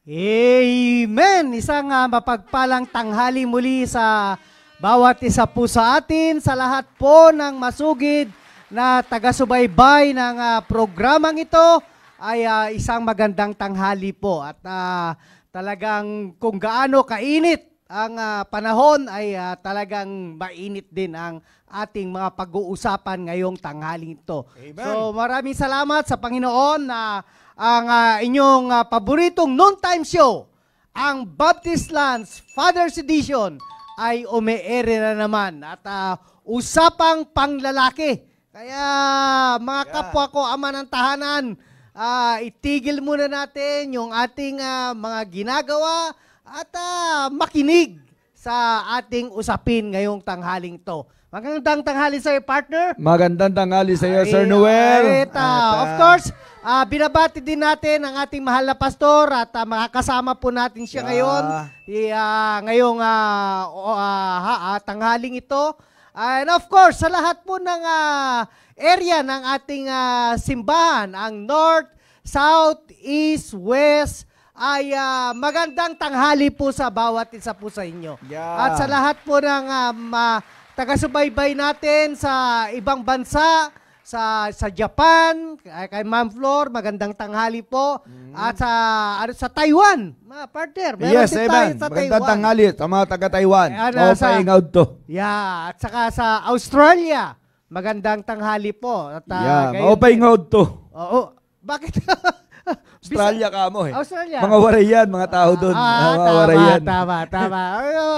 Amen! Isang mapagpalang tanghali muli sa bawat isa po sa atin, sa lahat po ng masugid na taga-subaybay ng programang ito ay isang magandang tanghali po. At talagang kung gaano kainit ang panahon ay talagang mainit din ang ating mga pag-uusapan ngayong tanghaling ito. Amen. So maraming salamat sa Panginoon na ang inyong paboritong noontime show, ang Baptist Lands Father's Edition, ay umeere na naman. At usapang panglalaki. Kaya mga kapwa ko, ama ng tahanan, itigil muna natin yung ating mga ginagawa at makinig sa ating usapin ngayong tanghaling to. Magandang tanghali sa iyo, partner. Magandang tanghali sa iyo, Sir Noel. Of course, binabati din natin ang ating mahal na pastor at makakasama po natin siya ngayon. Ngayong tanghaling ito. And of course, sa lahat po ng area ng ating simbahan, ang North, South, East, West, ay magandang tanghali po sa bawat isa po sa inyo. At sa lahat po ng taga-subaybay natin sa ibang bansa, sa Japan, kay Ma'am Flor, magandang tanghali po. At sa Taiwan, partner. Yes, amen. Magandang tanghali sa mga taga-Taiwan. Mapaingaw to. Yeah, at saka sa Australia, magandang tanghali po. At, mapaingaw to. Oo. Bakit? Australia ka mo eh. Australia. Mga warayan, mga tao doon. Mga warayan. Tama.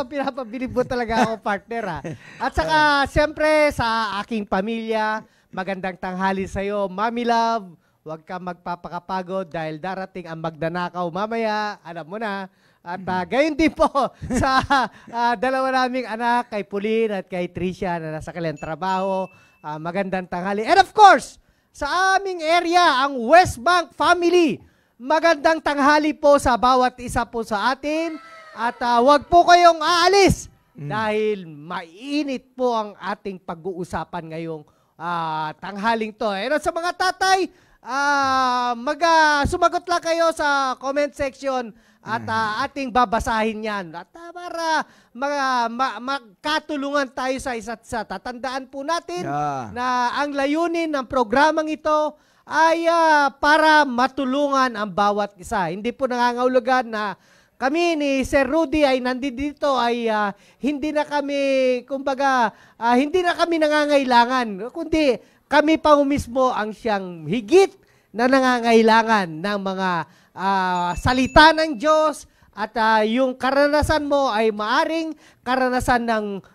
Pinapabilib mo talaga ako, partner. At saka, siyempre, sa aking pamilya, magandang tanghali sa'yo. Mami Love, huwag ka magpapakapagod dahil darating ang magdanakaw mamaya. Alam mo na. At gayon din po sa dalawa naming anak, kay Pauline at kay Tricia na nasa kanilang trabaho. Magandang tanghali. And of course, sa aming area, ang West Bank family, magandang tanghali po sa bawat isa po sa atin. At wag po kayong aalis dahil mainit po ang ating pag-uusapan ngayong tanghaling to. And sa mga tatay, sumagot lang kayo sa comment section at ating babasahin yan. At para magkatulungan tayo sa isa't isa. Tatandaan po natin na ang layunin ng programang ito ay para matulungan ang bawat isa. Hindi po nangangahulugan na kami ni Sir Rudy ay nandito ay hindi na kami, kumbaga, hindi na kami nangangailangan, kundi kami pa mismo ang siyang higit na nangangailangan ng mga salita ng Diyos at yung karanasan mo ay maaring karanasan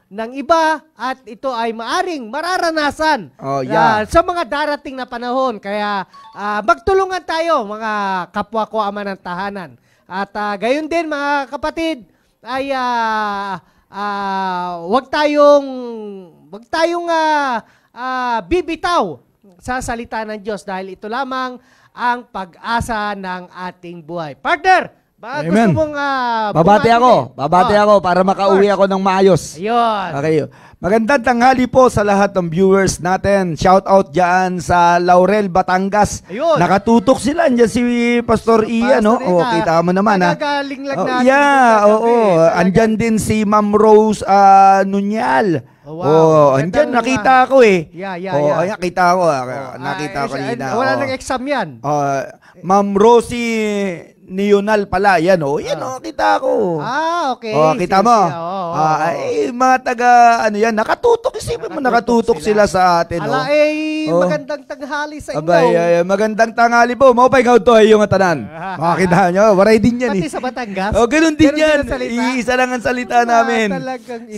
ng iba at ito ay maaring mararanasan sa mga darating na panahon. Kaya magtulungan tayo mga kapwa ko ama ng tahanan. At gayon din mga kapatid ay wag tayong bibitaw sa salita ng Diyos dahil ito lamang ang pag-asa ng ating buhay. Partner, baka gusto mong babati ako para makauwi ako ng maayos. Ayun. Okay. Magandang tanghali po sa lahat ng viewers natin. Shout out dyan sa Laurel, Batangas. Ayun. Nakatutok sila. Andyan si Pastor Ian, no? Kita mo naman, ha? Nagagaling lang natin. Andyan din si Ma'am Rose Nunyal. Andyan, nakita ko eh. Nakita ko. Nakita ko kanina. Wala nang exam yan. Ma'am Rosie Nional pala. Yan, kita ko. Okay. Kita mo. Mga taga, nakatutok. Isipin mo, nakatutok sila sa atin. Magandang tanghali sa inyo. Magandang tanghali po. Maupay to ay yung tanan. Makakita nyo, waray din yan. Pati sa Batangas? Ganun din yan. Iisa lang ang salita namin.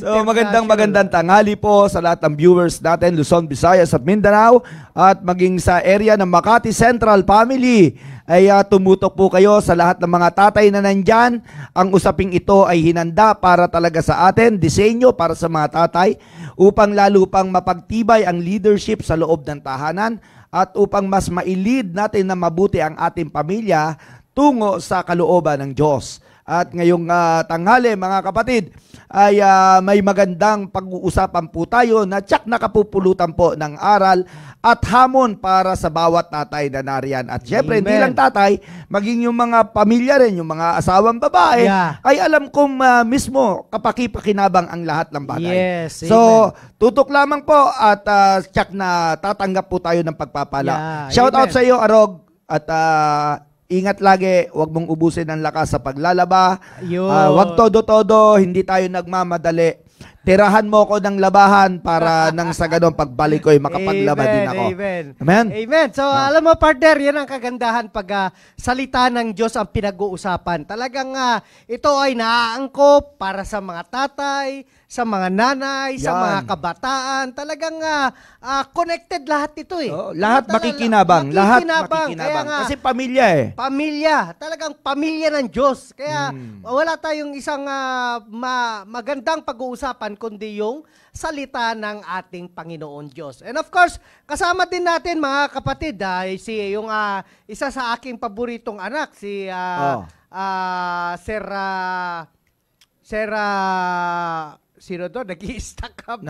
So, magandang tanghali po sa lahat ng viewers natin, Luzon, Visayas at Mindanao, at maging sa area ng Makati Central Family. Ay tumutok po kayo sa lahat ng mga tatay na nandyan. Ang usaping ito ay hinanda para talaga sa atin, disenyo para sa mga tatay, upang lalo pang mapagtibay ang leadership sa loob ng tahanan at upang mas mailid natin na mabuti ang ating pamilya tungo sa kalooban ng Diyos. At ngayong tanghali, mga kapatid, ay may magandang pag-uusapan po tayo na tsak nakapupulutan po ng aral at hamon para sa bawat tatay na nariyan. At syempre, hindi lang tatay, maging yung mga pamilya rin, yung mga asawang babae, ay alam kong mismo kapakipakinabang ang lahat ng bagay. Yes, so, tutok lamang po at tsak na tatanggap po tayo ng pagpapala. Shout out sa iyo, Arog, at ingat lagi, huwag mong ubusin ang lakas sa paglalaba. Huwag todo-todo, hindi tayo nagmamadali. Tirahan mo ko ng labahan para nang sa ganun pagbalik ko ay makapaglaba din ako. Amen? Amen. So, alam mo, partner, yan ang kagandahan pag salita ng Diyos ang pinag-uusapan. Talagang ito ay naaangkop para sa mga tatay, sa mga nanay, sa mga kabataan. Talagang connected lahat ito eh. Lahat makikinabang. Lahat makikinabang. Kaya kasi pamilya eh. Pamilya. Talagang pamilya ng Diyos. Kaya wala tayong isang magandang pag-uusapan kundi yung salita ng ating Panginoon Diyos. And of course, kasama din natin mga kapatid, yung isa sa aking paboritong anak, si sino to? Nag-i-stack up.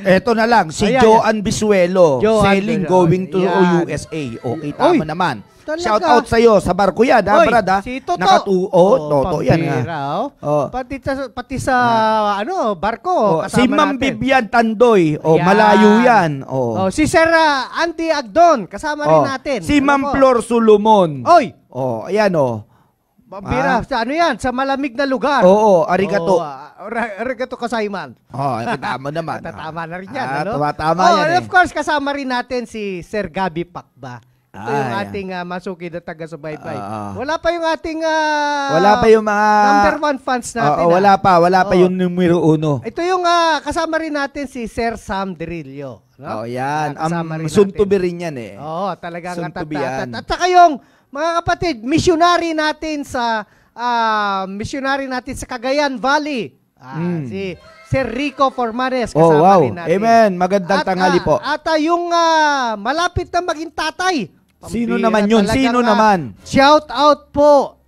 Eto na lang. Si Joan Bisuelo. Selling going to USA. Okay, tama naman. Talaga. Shout out sa iyo sa barko yan, Brad, ha? Si Toto. Toto yan, ha? Pati sa barko. Si Ma'am Bibian Tandoy. Malayo yan. Si Sir Andy Agdon, kasama rin natin. Si Ma'am Flor Solomon. Ayan, Pambira, sa ano yan? Sa malamig na lugar. Arigato. Arigato kasayman. Tama naman. Tama na rin yan. Tama yan. Of course, kasama rin natin si Sir Gabi Pakba. Ito yung ating masuki na taga-subaybay. Wala pa yung ating wala pa yung mga number 1 fans natin. Wala pa yung numero 1. Ito yung kasama rin natin si Sir Sam Derillo. Yan. Suntubi rin yan eh. Talagang suntubi yan. At saka yung mga kapatid, missionary natin sa Cagayan Valley. Si Sir Rico Formanes, kasama rin natin. Amen. Magandang tanghali po. At yung malapit na maging tatay. Sino naman yun? Sino naman? Shout out po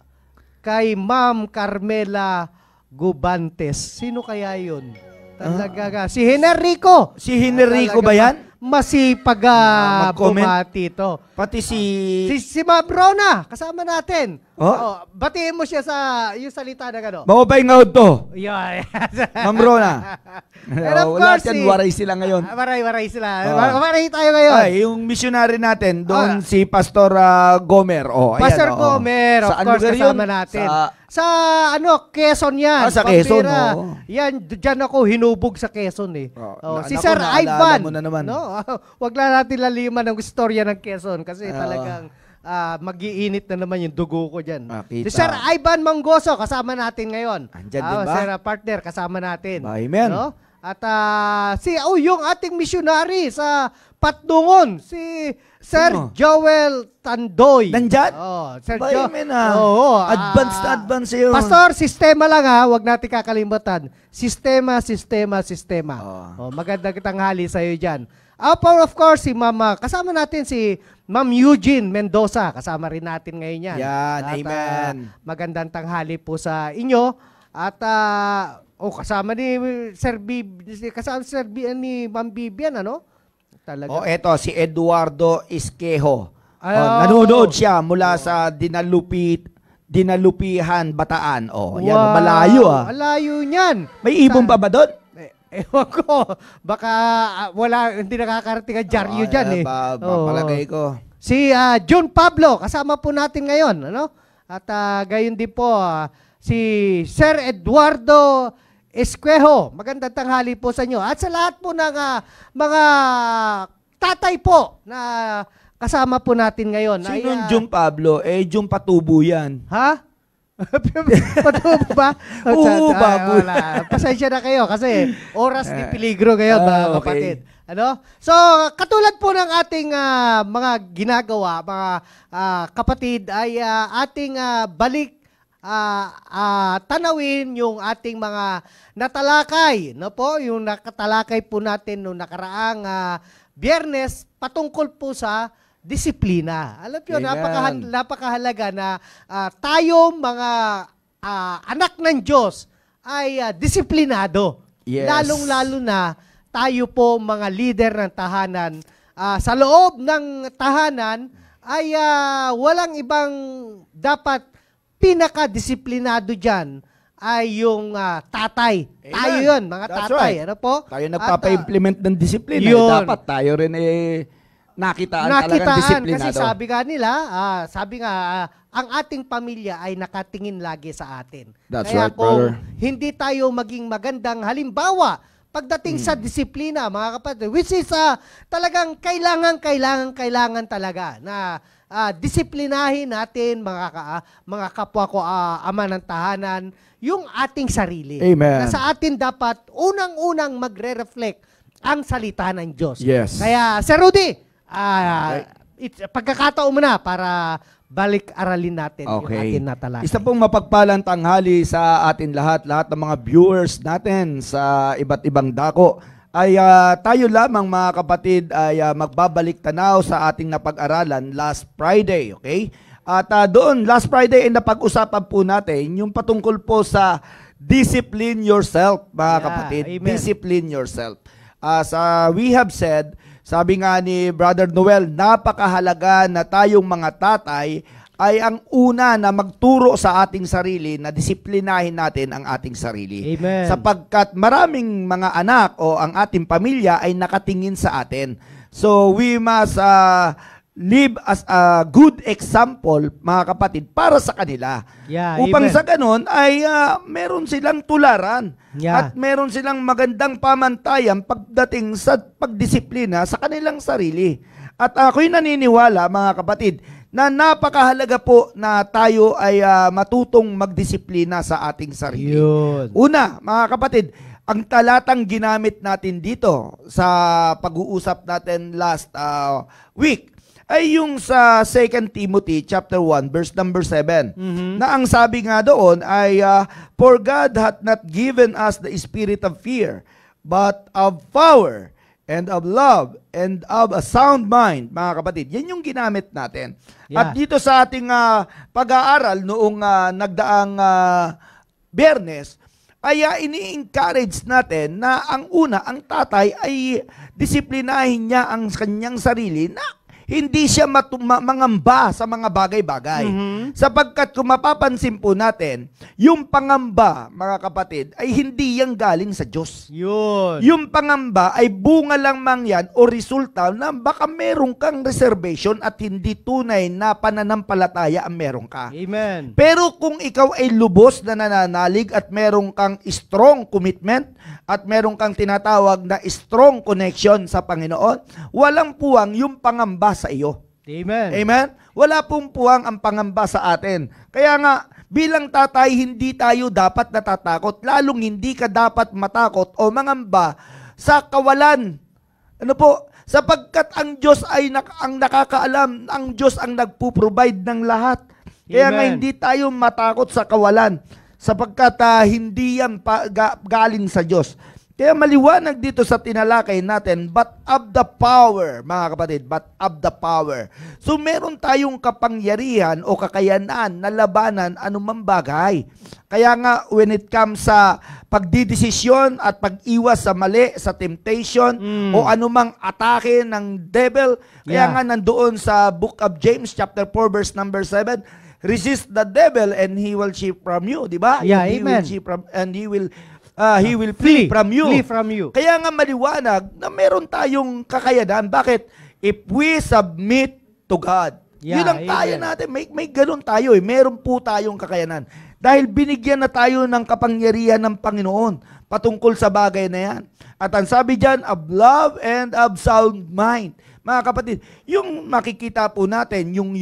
kay Ma'am Carmela Gubantes. Sino kaya yun? Talaga si Henerico. Si Henerico ba yan? Masipag bumati ito. Pati si Ma'am Rona, kasama natin. Batiin mo siya sa yung salita na gano'n. Mababay nga to. Ma'am Rona. And of course, waray sila ngayon. Waray sila. Waray tayo ngayon. Yung missionary natin, doon si Pastor Gomer. Pastor Gomer, of course, kasama natin. Sa Quezon yan. Sa Quezon, Yan, dyan ako hinubog sa Quezon eh. Si Sir Ivan. Wag lang natin laliman ng istorya ng Quezon kasi talagang mag-iinit na naman yung dugo ko dyan. Si Sir Ivan Manggoso, kasama natin ngayon. Andyan din ba? Sir Partner, kasama natin. Amen. At yung ating missionary sa Patdungon, si Sir Joel Tandoy. Nandyan? Sir Joel. Advanced yun. Pastor, sistema lang wag natin kakalimutan. Sistema. Maganda kitang hali sa'yo dyan. Of course, si Mama, kasama natin si Ma'am Eugene Mendoza. Kasama rin natin ngayon yan. Amen. Magandang tanghali po sa inyo. At kasama ni Sir ni Ma'am Bibian, Talaga. Eto, si Eduardo Isquejo. Nanonood siya mula sa Dinalupihan, Bataan. Yan, malayo Malayo niyan. May ibon pa ba doon? Ewan ko. Baka hindi nakakarating ang dyaryo dyan eh. Palagay ko. Si June Pablo, kasama po natin ngayon. At gayon din po, si Sir Eduardo Esquejo. Magandang tanghali po sa inyo. At sa lahat po ng mga tatay po na kasama po natin ngayon. Sino June Pablo? June Patubo yan. Ha? Patubo ba? Oo, baboy. Pasensya na kayo kasi oras ni peligro ngayon, mga kapatid. So, katulad po ng ating mga ginagawa, mga kapatid, ay ating balik tanawin yung ating mga natalakay, yung nakatalakay po natin noong nakaraang Biyernes patungkol po sa disiplina. Alam niyo, napakahalaga na tayo mga anak ng Diyos ay disiplinado. Yes. Lalong-lalo na tayo po mga leader ng tahanan. Sa loob ng tahanan ay walang ibang dapat pinaka-disiplinado dyan ay yung tatay. Amen. Tayo yun, mga That's tatay. right. Ano po? Tayo nagpapa-implement ng disiplina. Dapat tayo rin nakitaan talagang disiplinado. Kasi sabi nga, ang ating pamilya ay nakatingin lagi sa atin. That's Kaya right, kung brother. hindi tayo maging magandang halimbawa pagdating sa disiplina, mga kapatid, which is talagang kailangan talaga na disiplinahin natin mga kapwa ko ama ng tahanan yung ating sarili. Amen. Na sa atin dapat unang-unang magre-reflect ang salita ng Diyos. Yes. Kaya Sir Rudy, pagkakataon mo na para balik-aralin natin yung ating natalakay. Isa pong mapagpalang tanghali sa atin lahat ng mga viewers natin sa iba't ibang dako. Ay tayo lamang mga kapatid ay magbabalik tanaw sa ating napag-aralan last Friday, okay? At doon, last Friday ay napag-usapan po natin yung patungkol po sa discipline yourself, mga kapatid. Amen. Discipline yourself. We have said, sabi nga ni Brother Noel, napakahalaga na tayong mga tatay ay ang una na magturo sa ating sarili na disiplinahin natin ang ating sarili. Amen. Sapagkat maraming mga anak o ang ating pamilya ay nakatingin sa atin. So we must live as a good example, mga kapatid, para sa kanila. Yeah, Upang amen. sa ganun ay meron silang tularan. Yeah. At meron silang magandang pamantayan pagdating sa pagdisiplina sa kanilang sarili. At ako'y naniniwala, mga kapatid, na napakahalaga po na tayo ay matutong magdisiplina sa ating sarili. Yun. Una, mga kapatid, ang talatang ginamit natin dito sa pag-uusap natin last week ay yung sa 2 Timothy chapter 1 verse number 7. Na ang sabi nga doon ay for God hath not given us the spirit of fear, but of power and of love and of a sound mind. Mga kapatid, yan yung ginamit natin. Yeah. At dito sa ating pag-aaral noong nagdaang Biyernes, ay ini-encourage natin na ang una, ang tatay ay disiplinahin niya ang kanyang sarili na hindi siya mangamba sa mga bagay-bagay. Sapagkat kung mapapansin po natin, yung pangamba, mga kapatid, ay hindi yang galing sa Diyos. Yun. Yung pangamba ay bunga lang man yan o resulta na baka meron kang reservation at hindi tunay na pananampalataya ang meron ka. Amen. Pero kung ikaw ay lubos na nananalig at meron kang strong commitment at meron kang tinatawag na strong connection sa Panginoon, walang puwang yung pangamba sa iyo. Amen. Amen? Wala pong puwang ang pangamba sa atin. Kaya nga, bilang tatay, hindi tayo dapat natatakot, lalong hindi ka dapat matakot o mangamba sa kawalan. Ano po? Sapagkat ang Diyos ay ang nakakaalam, ang Diyos ang nagpo-provide ng lahat. Kaya nga hindi tayo matakot sa kawalan sapagkat hindi yan galing sa Diyos. Kaya maliwanag dito sa tinalakay natin, but of the power, mga kapatid, but of the power. So meron tayong kapangyarihan o kakayanan na labanan anumang bagay. Kaya nga, when it comes sa pagdidesisyon at pag-iwas sa mali, sa temptation, o anumang atake ng devil, kaya nga nandoon sa book of James, chapter 4, verse number 7, resist the devil and he will flee from you, di ba? Yeah, he amen. He will flee from you. Flee from you. Kaya nga maliwanag na meron tayong kakayanan. Bakit? If we submit to God. Yeah, yun ang kaya natin. May ganun tayo eh. Meron po tayong kakayanan. Dahil binigyan na tayo ng kapangyarihan ng Panginoon patungkol sa bagay na yan. At ang sabi dyan, of love and of sound mind. Mga kapatid, yung makikita po natin, yung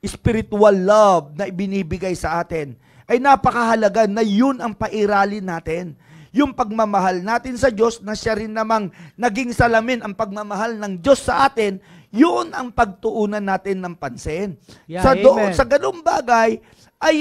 spiritual love na ibinibigay sa atin, ay napakahalaga na yun ang pairalin natin. Yung pagmamahal natin sa Diyos na siya rin namang naging salamin ang pagmamahal ng Diyos sa atin, yun ang pagtuunan natin ng pansin. Yeah, Sa ganung bagay, ay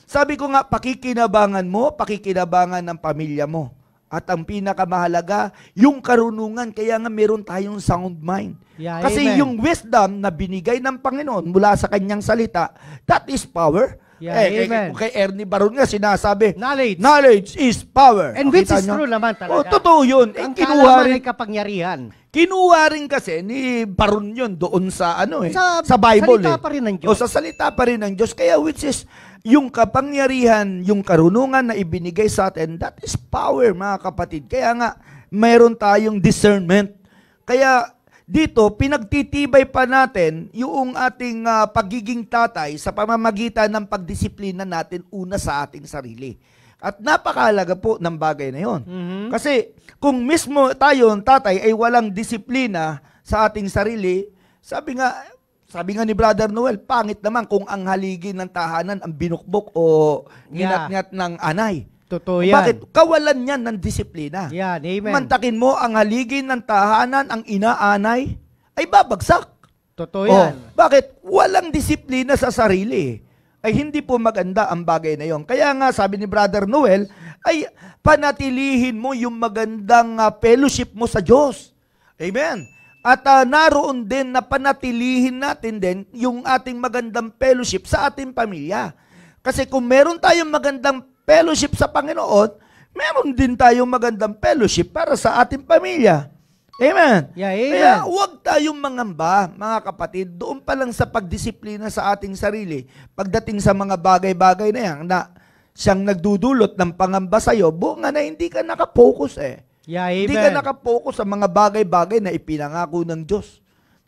sabi ko nga, pakikinabangan mo, pakikinabangan ng pamilya mo. At ang pinakamahalaga, yung karunungan, kaya nga meron tayong sound mind. Yeah, Kasi amen. yung wisdom na binigay ng Panginoon mula sa kanyang salita, that is power. Yeah, amen. Kay Ernie Baron nga sinasabi, Knowledge. Knowledge is power. And which is true naman talaga. Totoo yun. Ang kaalaman ay kapangyarihan. Kinuha rin kasi ni Baron yun doon sa sa Sa Bible. salita pa rin ng Diyos. Sa salita pa rin ng Diyos. Kaya which is yung kapangyarihan, yung karunungan na ibinigay sa atin, that is power, mga kapatid. Kaya nga, mayroon tayong discernment. Kaya dito, pinagtitibay pa natin yung ating pagiging tatay sa pamamagitan ng pagdisiplina natin una sa ating sarili. At napakahalaga po ng bagay na yon. Kasi kung mismo tayo, tatay, ay walang disiplina sa ating sarili, sabi nga ni Brother Noel, pangit naman kung ang haligi ng tahanan ang binukbok o inat-ngat ng anay. Totoo yan. Bakit? Kawalan yan ng disiplina. Yan, amen. Mantakin mo ang haligi ng tahanan, ang inaanay, ay babagsak. Totoo yan. Bakit? Walang disiplina sa sarili. Ay hindi po maganda ang bagay na yon. Kaya nga, sabi ni Brother Noel, ay panatilihin mo yung magandang fellowship mo sa Diyos. Amen. At naroon din na panatilihin natin din yung ating magandang fellowship sa ating pamilya. Kasi kung meron tayong magandang fellowship sa Panginoon, meron din tayong magandang fellowship para sa ating pamilya. Amen. Yeah, amen. Kaya huwag tayong mangamba, mga kapatid, doon pa lang sa pagdisiplina sa ating sarili, pagdating sa mga bagay-bagay na yan, na siyang nagdudulot ng pangamba sa'yo, bunga na hindi ka nakapokus Yeah, amen. Hindi ka nakapokus sa mga bagay-bagay na ipinangako ng Diyos.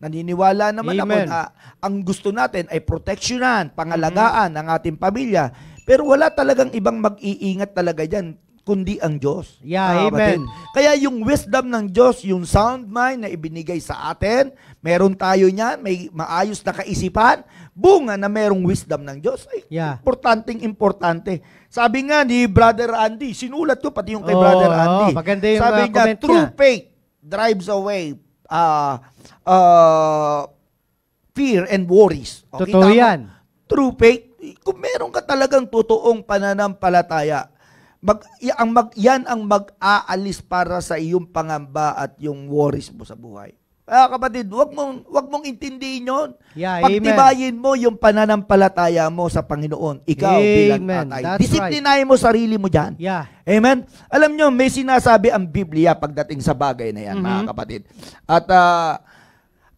Naniniwala naman ako na ang gusto natin ay proteksyonan, pangalagaan ang ating pamilya. Pero wala talagang ibang mag-iingat talaga dyan, kundi ang Diyos. Yeah, amen. Kaya yung wisdom ng Diyos, yung sound mind na ibinigay sa atin, meron tayo niyan, may maayos na kaisipan, bunga na merong wisdom ng Diyos. Ay, importante. Sabi nga ni Brother Andy, sinulat ko pati yung kay Brother Andy. Maganda yung sabi niya, true faith drives away fear and worries. Okay, totoo yan. True faith, kung meron ka talagang totoong pananampalataya, yan ang mag-aalis para sa iyong pangamba at yung worries mo sa buhay. Kaya kapatid, wag mong intindihin yun. Yeah, pagtibayin mo yung pananampalataya mo sa Panginoon. Ikaw bilang tatay. Disiplinahin mo sarili mo dyan. Yeah. Amen? Alam nyo, may sinasabi ang Biblia pagdating sa bagay na yan, mga kapatid. At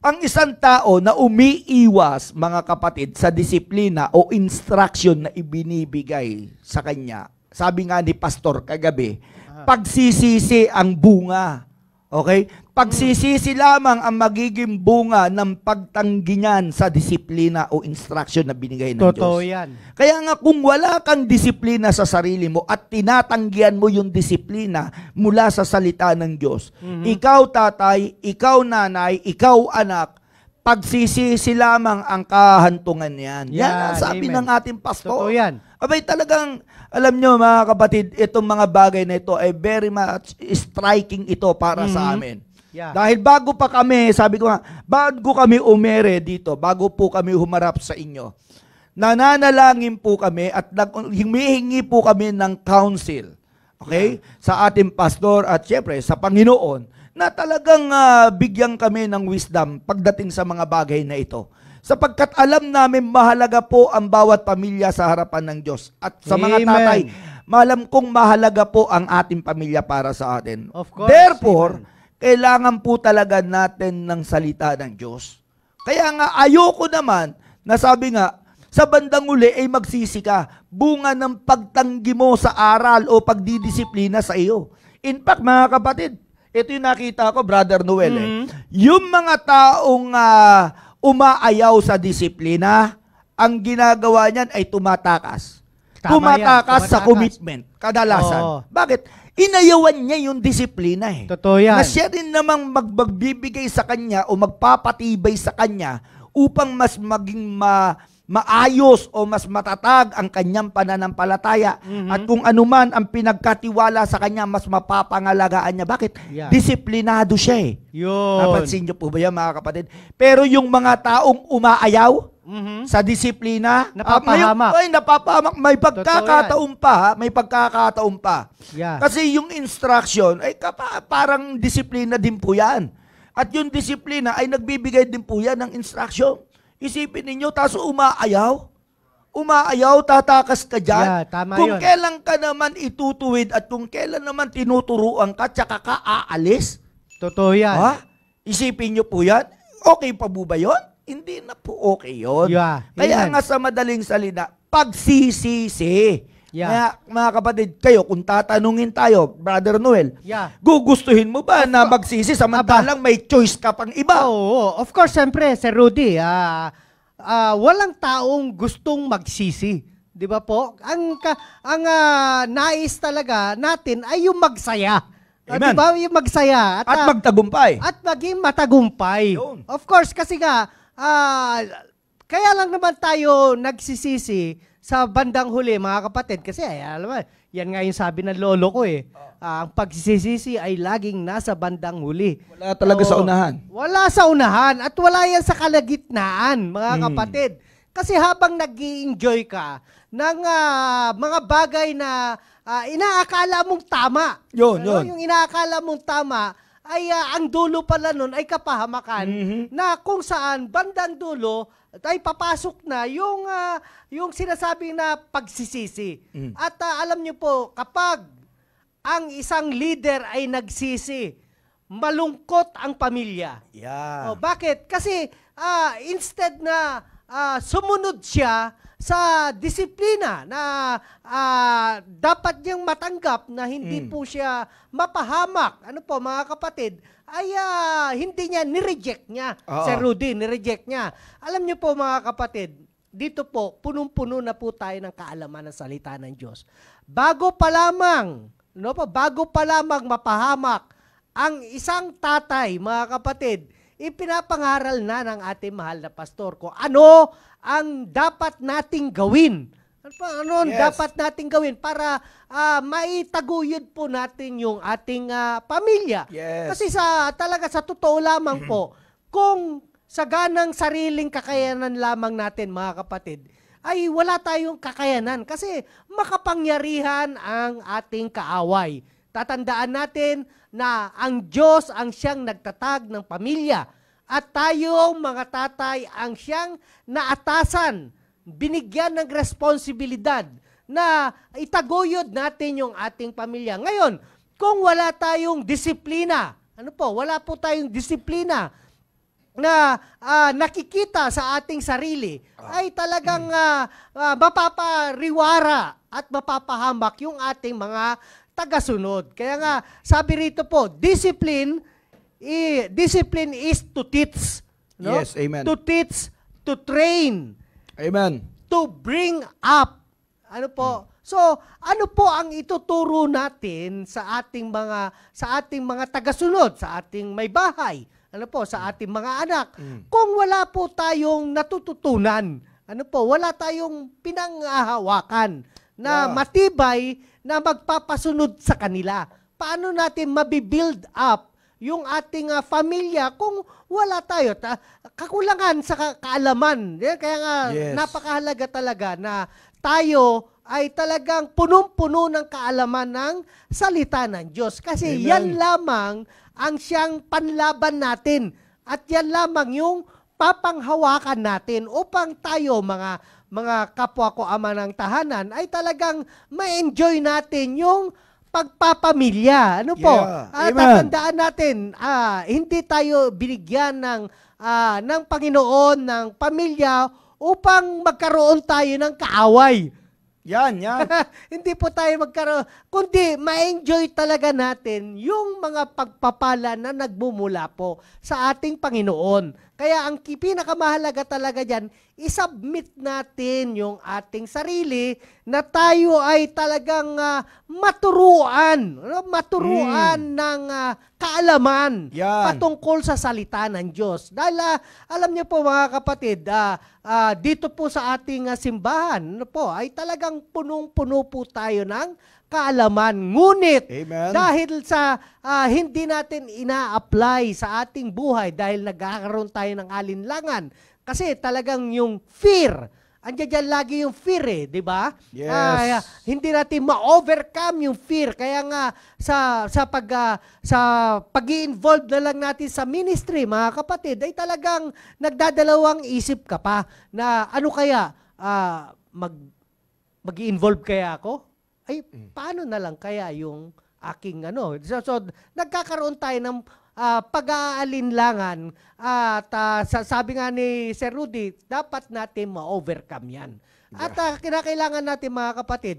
ang isang tao na umiiwas, mga kapatid, sa disiplina o instruction na ibinibigay sa kanya, sabi nga ni Pastor kagabi, pagsisisi ang bunga. Okay? Pagsisisi lamang ang magiging bunga ng pagtanggi niyan sa disiplina o instruction na binigay ng Diyos. Totoo yan. Kaya nga kung wala kang disiplina sa sarili mo at tinatanggihan mo yung disiplina mula sa salita ng Diyos, ikaw tatay, ikaw nanay, ikaw anak, pagsisisi lamang ang kahantungan yan. Yan ang sabi ng ating pastor. Totoo yan. Abay talagang, alam nyo mga kapatid, itong mga bagay na ito ay very much striking ito para sa amin. Yeah. Dahil bago pa kami, sabi ko nga, bago kami umere dito, bago po kami humarap sa inyo, nananalangin po kami at humihingi po kami ng counsel, okay, sa ating pastor at syempre sa Panginoon, na talagang bigyan kami ng wisdom pagdating sa mga bagay na ito. Sapagkat alam namin mahalaga po ang bawat pamilya sa harapan ng Diyos. At sa mga tatay, malam kong mahalaga po ang ating pamilya para sa atin. Of course. Therefore, kailangan po talaga natin ng salita ng Diyos. Kaya nga, ayoko naman na sabi nga, sa bandang uli ay magsisi ka, bunga ng pagtanggi mo sa aral o pagdidisiplina sa iyo. In fact, mga kapatid, ito yung nakita ko, Brother Noel. Yung mga taong umaayaw sa disiplina, ang ginagawa niyan ay tumatakas. Tumatakas sa commitment, kadalasan. Bakit? Inayawan niya yung disiplina Totoo yan. Na siya rin namang magbibigay sa kanya o magpapatibay sa kanya upang mas maging maayos o mas matatag ang kanyang pananampalataya. At kung anuman ang pinagkatiwala sa kanya, mas mapapangalagaan niya. Bakit? Disiplinado siya Yun. Napansin niyo po ba yan, mga kapatid? Pero yung mga taong umaayaw sa disiplina, napapahamak. Napapahamak. May pagkakataon pa. Yeah. Kasi yung instruction, ay parang disiplina din po yan. At yung disiplina ay nagbibigay din po yan ng instruction. Isipin ninyo, taso umaayaw. umaayaw, tatakas ka dyan. Tama kung yun. kailan ka naman itutuwid at kung kailan naman tinuturuan ka, tsaka ka aalis. Totoo yan. Ha? Isipin nyo po yan. Okay pa po ba yun? Hindi na po okay yun. Kaya nga sa madaling salita, pagsisisi. Kaya mga kapatid, kayo, kung tatanungin tayo, Brother Noel, gugustuhin mo ba na magsisi samantalang may choice ka pang iba? Oo, of course, siyempre, Sir Rudy, walang taong gustong magsisi. Di ba po? Ang nais talaga natin ay yung magsaya. Di ba? Yung magsaya. At magtagumpay. At maging matagumpay. Yun. Of course, kasi nga, kaya lang naman tayo nagsisisi sa bandang huli, mga kapatid. Kasi, alam mo, yan nga yung sabi ng lolo ko eh. Ang pagsisisi ay laging nasa bandang huli. Wala talaga sa unahan. Wala sa unahan at wala yan sa kalagitnaan, mga kapatid. Kasi habang nag-i-enjoy ka ng mga bagay na inaakala mong tama. Yun. Yung inaakala mong tama, ay ang dulo pala nun ay kapahamakan na kung saan bandang dulo ay papasok na yung sinasabi na pagsisisi. At alam niyo po, kapag ang isang leader ay nagsisi, malungkot ang pamilya. Bakit? Kasi instead na sumunod siya sa disiplina na dapat niyang matanggap na hindi po siya mapahamak. Ano po, mga kapatid, ay hindi niya, nireject niya. Sir Rudy, nireject niya. Alam niyo po, mga kapatid, dito po, punong-puno na po tayo ng kaalaman ng salita ng Diyos. Bago pa lamang mapahamak ang isang tatay, mga kapatid, ipinapangaral na ng ating mahal na pastor kung ano ang dapat nating gawin. Ano dapat nating gawin para maitaguyod po natin yung ating pamilya. Kasi talaga sa totoo lamang po, kung sa ganang sariling kakayanan lamang natin, mga kapatid, ay wala tayong kakayanan kasi makapangyarihan ang ating kaaway. Tatandaan natin na ang Diyos ang siyang nagtatag ng pamilya at tayong mga tatay ang siyang naatasan, binigyan ng responsibilidad na itaguyod natin yung ating pamilya. Ngayon, kung wala tayong disiplina, wala po tayong disiplina na nakikita sa ating sarili, ay talagang mapapariwara at mapapahamak yung ating mga tagasunod. Kaya nga, sabi rito po, discipline is to teach. No? Yes, amen. To teach, to train. Amen. To bring up. So, ano po ang ituturo natin sa ating mga tagasunod, sa ating may bahay, sa ating mga anak? Kung wala po tayong natututunan, wala tayong pinanghahawakan na matibay na magpapasunod sa kanila. Paano natin mabibuild up yung ating pamilya kung wala tayo? Kakulangan sa kaalaman. Kaya nga, napakahalaga talaga na tayo ay talagang punong-puno ng kaalaman ng salita ng Diyos. Kasi yan lamang ang siyang panlaban natin. At yan lamang yung papanghawakan natin upang tayo, mga kapwa ko ama ng tahanan, ay talagang ma-enjoy natin yung pagpapamilya. Tatandaan natin, hindi tayo binigyan ng Panginoon ng pamilya upang magkaroon tayo ng kaaway. Yan. Hindi po tayo magkaroon, kundi ma-enjoy talaga natin yung mga pagpapala na nagmumula po sa ating Panginoon. Kaya ang pinakamahalaga talaga dyan, isubmit natin yung ating sarili na tayo ay talagang maturuan ng kaalaman patungkol sa salita ng Diyos. Dahil alam niyo po, mga kapatid, dito po sa ating simbahan ay talagang punong-puno po tayo ng kaalaman. Ngunit, dahil sa hindi natin ina-apply sa ating buhay dahil nagkakaroon tayo ng alinlangan, kasi talagang yung fear, andiyan dyan lagi yung fear di ba? Hindi natin ma-overcome yung fear. Kaya nga, sa pag-i-involve na lang natin sa ministry, mga kapatid, ay talagang nagdadalawang isip ka pa na ano kaya, mag-involve kaya ako? Ay, paano na lang kaya yung aking So nagkakaroon tayo ng pag-aalinlangan at sabi nga ni Sir Rudy, dapat natin ma-overcome yan. At kinakailangan natin mga kapatid,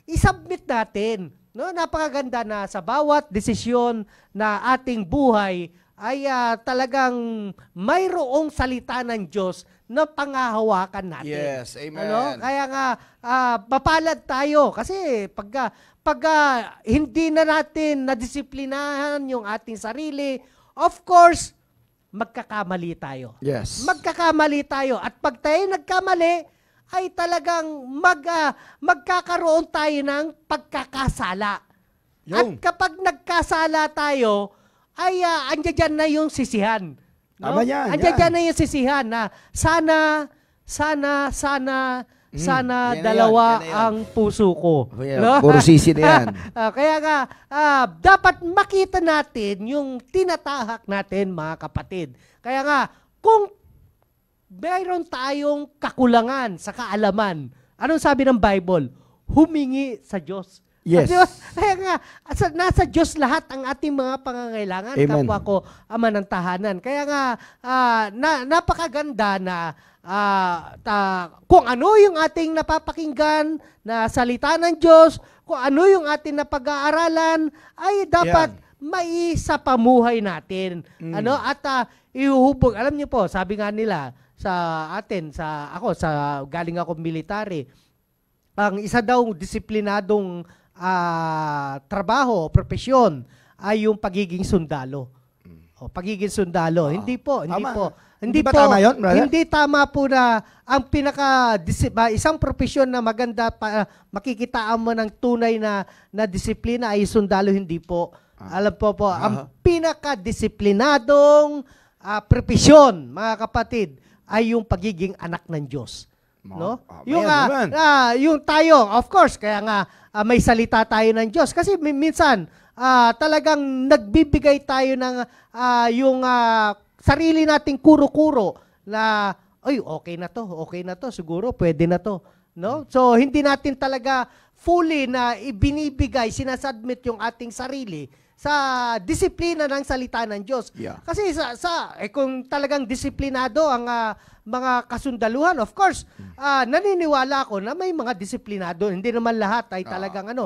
isubmit natin. No? Napakaganda na sa bawat desisyon na ating buhay ay talagang mayroong salita ng Diyos na pangahawakan natin. Yes, amen. Kaya nga, mapalad tayo kasi pag hindi na natin nadisiplinahan yung ating sarili, of course, magkakamali tayo. Yes. Magkakamali tayo. At pag tayo nagkamali, ay talagang magkakaroon tayo ng pagkakasala. At kapag nagkasala tayo, ay andyan na yung sisihan. No? Tama yan. Andyan na yung sisihan na sana dalawa yan. ang puso ko. No? Puro sisi na yan. Kaya nga, dapat makita natin yung tinatahak natin, mga kapatid. Kaya nga, kung mayroon tayong kakulangan sa kaalaman, anong sabi ng Bible? Humingi sa Diyos. Yes. Kaya nga, nasa Diyos lahat ang ating mga pangangailangan. Amen. Kapwa ko, ama ng tahanan. Kaya nga, napakaganda na kung ano yung ating napapakinggan na salita ng Diyos, kung ano yung ating napag-aaralan, ay dapat maisapamuhay natin. At ihuhubog. Alam niyo po, sabi nga nila sa atin, galing ako military, ang isa daw disiplinadong trabaho, profesyon ay yung pagiging sundalo. Pagiging sundalo. Hindi po. Hindi ba po, tama yun, brother? Hindi tama po na ang isang profesyon na maganda makikitaan mo ng tunay na disiplina ay sundalo. Hindi po. Alam po, ang pinaka-disiplinadong profesyon, mga kapatid, ay yung pagiging anak ng Diyos. No? Yung tayo, of course, kaya nga may salita tayo ng Diyos. Kasi minsan, talagang nagbibigay tayo ng yung sarili nating kuro-kuro na, ay, okay na to, siguro, pwede na to. No? So, hindi natin talaga fully na ibinibigay, sinasubmit yung ating sarili sa disiplina ng salita ng Diyos. Yeah. Kasi kung talagang disiplinado ang mga kasundaluhan, of course, naniniwala ako na may mga disiplinado. Hindi naman lahat ay talagang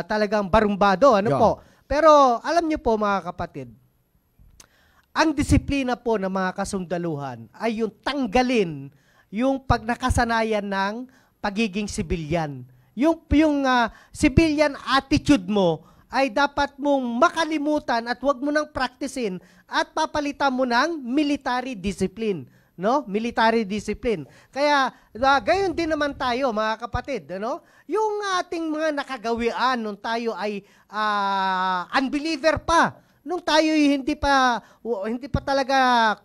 talagang barumbado. Po. Pero alam niyo po, mga kapatid, ang disiplina po ng mga kasundaluhan ay yung tanggalin yung pagnakasanayan ng pagiging sibilyan. Yung civilian attitude mo ay dapat mong makalimutan at wag mo nang practicein at papalitan mo ng military discipline. No? Military discipline. Kaya, gayon din naman tayo, mga kapatid. Yung ating mga nakagawian nung tayo ay unbeliever pa, nung tayo hindi pa talaga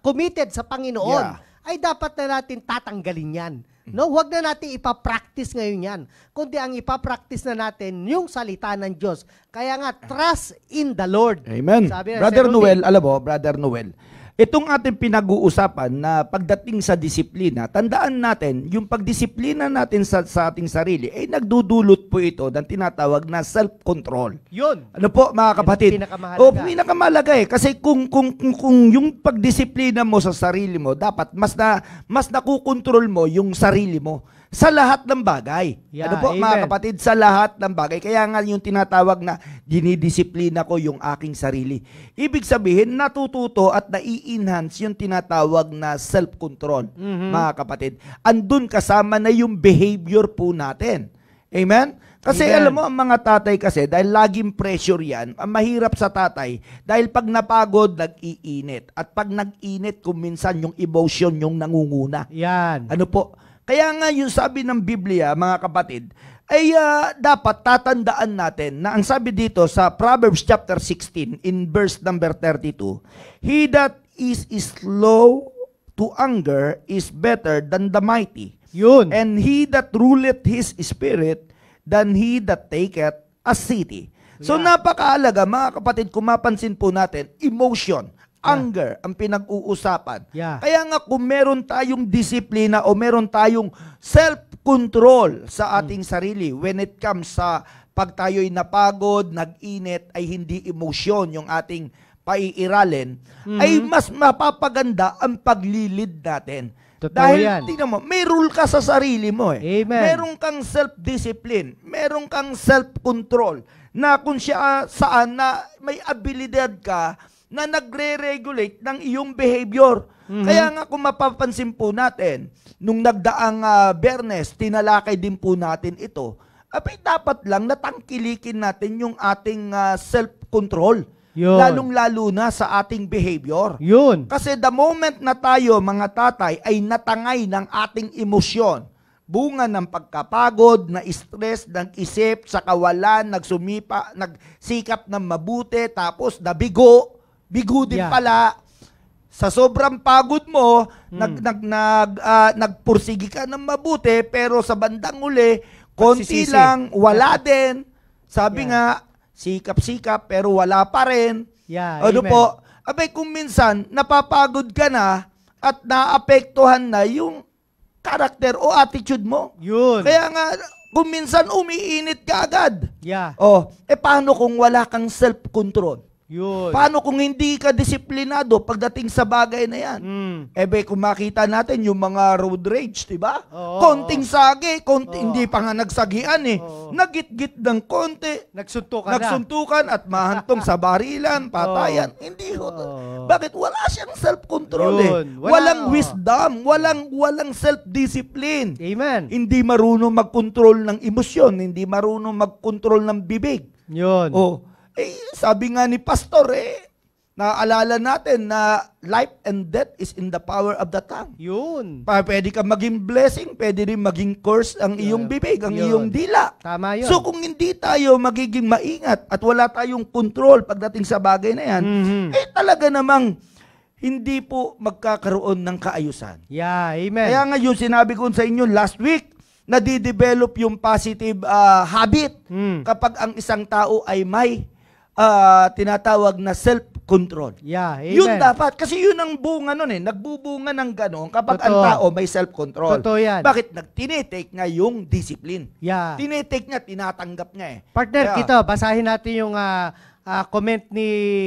committed sa Panginoon, ay dapat na natin tatanggalin yan. No, wag na natin ipa-practice ngayon yan. Kundi ang ipa-practice na natin yung salita ng Diyos. Kaya nga, trust in the Lord. Amen. Brother Noel, alam mo, Brother Noel, itong ating pinag-uusapan na pagdating sa disiplina, tandaan natin, yung pagdisiplina natin sa ating sarili, ay nagdudulot po ito ng tinatawag na self-control. Yun. Ano po, mga kapatid? Pinakamahalaga eh. Kasi kung yung pagdisiplina mo sa sarili mo, dapat mas nakukontrol mo yung sarili mo sa lahat ng bagay. Yeah, ano po, mga kapatid? Sa lahat ng bagay. Kaya nga yung tinatawag na dinidisiplina ko yung aking sarili. Ibig sabihin, natututo at nai-enhance yung tinatawag na self-control, mga kapatid. Andun kasama na yung behavior po natin. Amen? Kasi alam mo, ang mga tatay kasi, dahil laging pressure yan, ang mahirap sa tatay, dahil pag napagod, nag-iinit. At pag nag-init, kung minsan yung emotion yung nangunguna. Yan. Ano po? Kaya nga yung sabi ng Biblia, mga kapatid, ay dapat tatandaan natin na ang sabi dito sa Proverbs chapter 16 in verse number 32, he that is slow to anger is better than the mighty. Yun. And he that ruleth his spirit than he that taketh a city. So napakaalaga, mga kapatid, kung mapansin po natin, emotion, anger ang pinag-uusapan. Yeah. Kaya nga kung meron tayong disiplina o meron tayong self-control sa ating sarili when it comes sa pag tayo'y napagod, nag-init, ay hindi emosyon yung ating paiiralin, ay mas mapapaganda ang paglilid natin. Totoo Dahil, yan. tingnan mo, may rule ka sa sarili mo eh. Amen. Meron kang self-discipline, meron kang self-control, na kung siya saan na may abilidad ka na nagre-regulate ng iyong behavior. Kaya nga kung mapapansin po natin, nung nagdaang Bernes, tinalakay din po natin ito, abay dapat lang natangkilikin natin yung ating self-control. Yun. Lalong-lalo na sa ating behavior. Yun. Kasi the moment na tayo, mga tatay, ay natangay ng ating emosyon, bunga ng pagkapagod, na stress, ng isip, sa kawalan, nagsumipa, nagsikap ng mabuti, tapos nabigo din pala. Sa sobrang pagod mo, nagpursigi ka ng mabuti, pero sa bandang uli, konti lang, wala din. Sabi nga, sikap-sikap, pero wala pa rin. Ano amen. po? Abay, kung minsan, napapagod ka na at naapektuhan na yung karakter o attitude mo. Yun. Kaya nga, kung minsan umiinit ka agad. Yeah. Paano kung wala kang self-control? Yun. Paano kung hindi ka disiplinado pagdating sa bagay na yan? Kung makita natin yung mga road rage, diba? Konting sagi, hindi pa nga nagsagian eh. Nagit-git ng konti. Nagsuntukan at mahantong sa barilan, patayan. Hindi ho. Bakit? Wala siyang self-control eh. Walang wisdom, walang self-discipline. Amen. Hindi marunong mag-control ng emosyon, hindi marunong mag-control ng bibig. Yun. Sabi nga ni Pastor, naaalala natin na life and death is in the power of the tongue. Yun. Pwede ka maging blessing, pwede rin maging curse ang iyong bibig, ang iyong dila. Tama yun. So kung hindi tayo magiging maingat at wala tayong control pagdating sa bagay na yan, talaga namang hindi po magkakaroon ng kaayusan. Yeah, amen. Kaya nga yung sinabi ko sa inyo last week, nadidevelop yung positive habit kapag ang isang tao ay may tinatawag na self-control. Yeah, amen. Yun dapat. Kasi yun ang bunga nun eh. Nagbubunga ng gano'n kapag ang tao may self-control. Totoo yan. Bakit? Tinitake nga yung discipline. Yeah. Tinitake niya, tinatanggap niya eh. Partner, Kito, basahin natin yung comment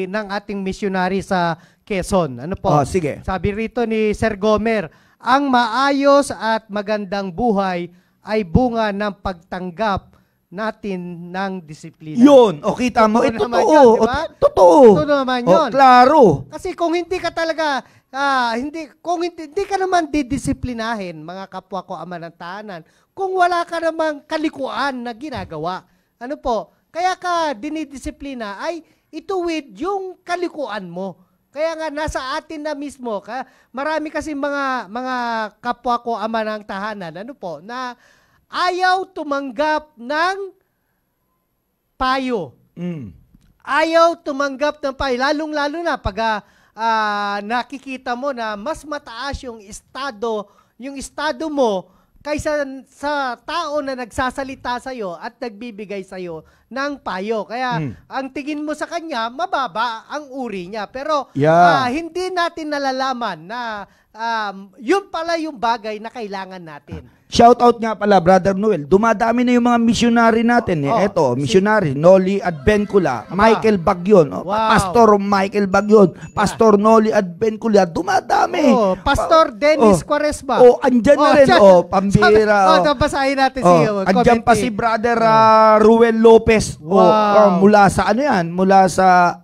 ng ating missionary sa Quezon. Ano po? Sige. Sabi rito ni Sir Gomer, ang maayos at magandang buhay ay bunga ng pagtanggap natin ng disiplina. Yun. Kita mo. Totoo. Diba? Totoo. Totoo naman yun. Klaro. Kasi kung hindi ka talaga, hindi ka naman didisiplinahin, mga kapwa ko ama ng tahanan, kung wala ka namang kalikuan na ginagawa. Ano po? Kaya ka dinidisiplina ay ituwid yung kalikuan mo. Kaya nga nasa atin na mismo, marami kasi mga kapwa ko ama ng tahanan, ano po, na ayaw tumanggap ng payo. Ayaw tumanggap ng payo. Lalong-lalo na pag nakikita mo na mas mataas yung estado mo kaysa sa tao na nagsasalita sa'yo at nagbibigay sa'yo ng payo. Kaya ang tingin mo sa kanya, mababa ang uri niya. Pero hindi natin nalalaman na yun pala yung bagay na kailangan natin. Shout out nga pala, Brother Noel. Dumadami na yung mga missionary natin. Eto, missionary, Noli Adbencula, Michael Bagyon, Pastor Michael Bagyon, Pastor Noli Adbencula, dumadami. Pastor Dennis Quaresma. Andyan na rin. Pambira. Basahin natin siya. Andyan pa si Brother Ruel Lopez. Mula sa ano yan? Mula sa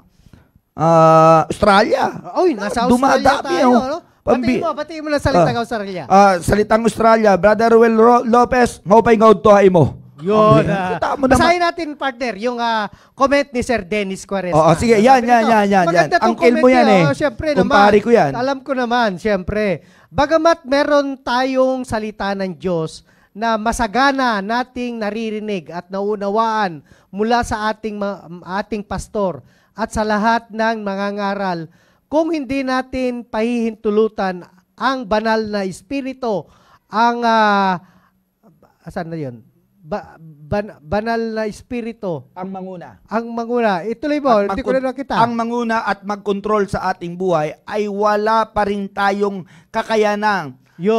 Australia. Nasa Australia tayo, no? Batiin mo na salitang Australia. Salitang Australia, Brother Ruel Lopez, maupay nga utuhay mo. Yun. Basahin natin, partner, yung comment ni Sir Dennis Quaresma. Sige, yan. Uncle mo yan eh. Siyempre Kumpari ko yan. Alam ko naman, siyempre. Bagamat meron tayong salita ng Diyos na masagana nating naririnig at naunawaan mula sa ating pastor at sa lahat ng mangangaral, kung hindi natin pahihintulutan ang banal na espiritu, ang asan na yun? banal na espiritu ang manguna. Ang manguna. Ituloy mo, hindi ko na nakita. Ang manguna at magkontrol sa ating buhay ay wala pa rin tayong kakayanang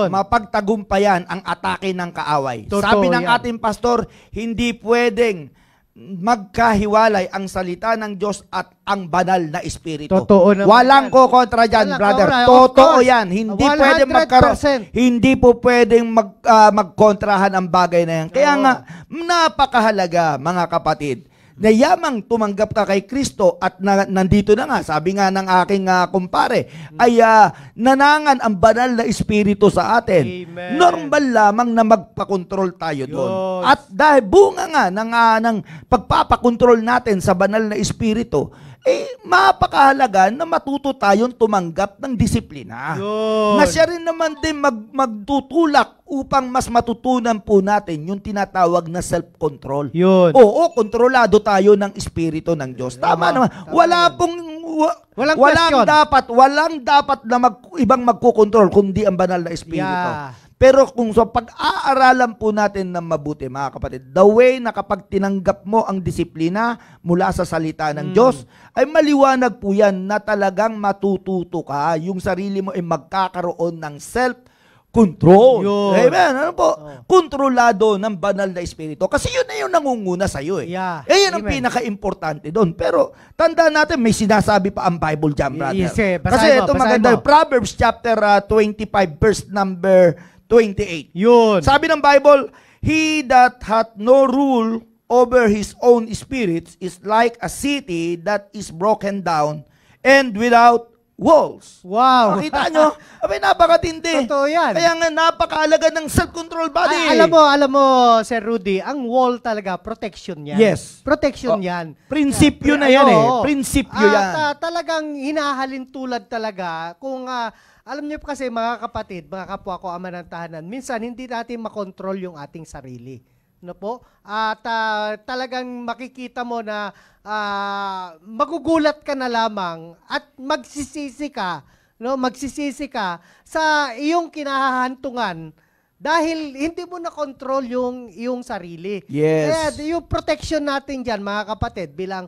mapagtagumpayan ang atake ng kaaway. Totoo, sabi ng ating pastor, hindi pwedeng magkahiwalay ang salita ng Diyos at ang banal na espiritu. Totoo naman. Walang kokontra dyan, brother. Totoo yan. Hindi pwedeng magkaroon. Hindi po pwedeng magkontrahan ang bagay na yan. Kaya nga, napakahalaga, mga kapatid, na yamang tumanggap ka kay Kristo at nandito na nga, sabi nga ng aking kumpare, ay nanangan ang banal na espiritu sa atin. Amen. Normal lamang na magpakontrol tayo doon. At dahil bunga nga ng pagpapakontrol natin sa banal na espiritu, mapakahalaga na matuto tayong tumanggap ng disiplina. Na siya rin naman din magtutulak upang mas matutunan po natin yung tinatawag na self-control. Oo, kontrolado tayo ng espiritu ng Diyos. Tama naman. Walang dapat na ibang magkukontrol kundi ang banal na espiritu. Pero kung sa pag-aaralan po natin ng mabuti, mga kapatid, the way na kapag tinanggap mo ang disiplina mula sa salita ng Diyos, ay maliwanag po yan na talagang matututo ka. Yung sarili mo ay magkakaroon ng self-control. Amen? Ano po? Kontrolado ng banal na espiritu. Kasi yun na yung nangunguna sa'yo eh. Yan ang pinaka-importante doon. Pero tandaan natin, may sinasabi pa ang Bible dyan, brother. Kasi ito maganda. Proverbs chapter 25 verse number 28. Sabi ng Bible, he that hath no rule over his own spirits is like a city that is broken down and without walls. Wow. Nakita nyo? Abay, napakatindi. Totoo yan. Kaya nga, napakaalaga ng self-control body. Alam mo, Sir Rudy, ang wall talaga, protection yan. Yes. Protection yan. Prinsipyo na yan eh. Prinsipyo yan. Talagang hinahalin tulad talaga kung alam niyo kasi mga kapatid, mga kapwa ko ama ng tahanan, minsan hindi natin makontrol yung ating sarili. No po? At talagang makikita mo na magugulat ka na lamang at magsisisi ka sa iyong kinahahantungan dahil hindi mo na control yung sarili. Yes. Kaya yung protection natin diyan, mga kapatid, bilang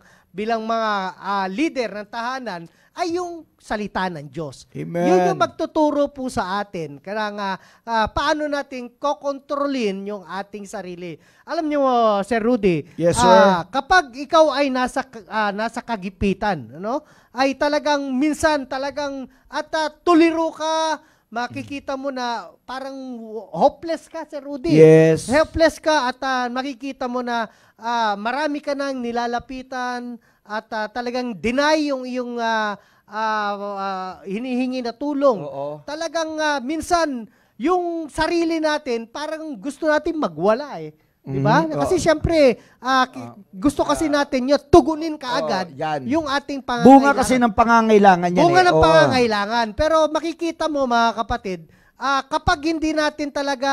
mga leader ng tahanan ay yung salita ng Diyos. Amen. Yun yung magtuturo po sa atin. Kaya nga, paano natin kokontrolin yung ating sarili. Alam niyo, Sir Rudy, yes, sir. Kapag ikaw ay nasa kagipitan, ay talagang minsan at tuliro ka, makikita mo na parang hopeless ka, Sir Rudy. Yes. Helpless ka at makikita mo na marami ka nang nilalapitan at talagang deny yung iyong hinihingi na tulong. Talagang minsan yung sarili natin parang gusto natin magwala eh. Di ba? Kasi syempre gusto kasi natin yun, tugunin kaagad yung ating pangangailangan. Bunga kasi ng pangangailangan yan. Bunga ng pangangailangan. Pero makikita mo, mga kapatid, kapag hindi natin talaga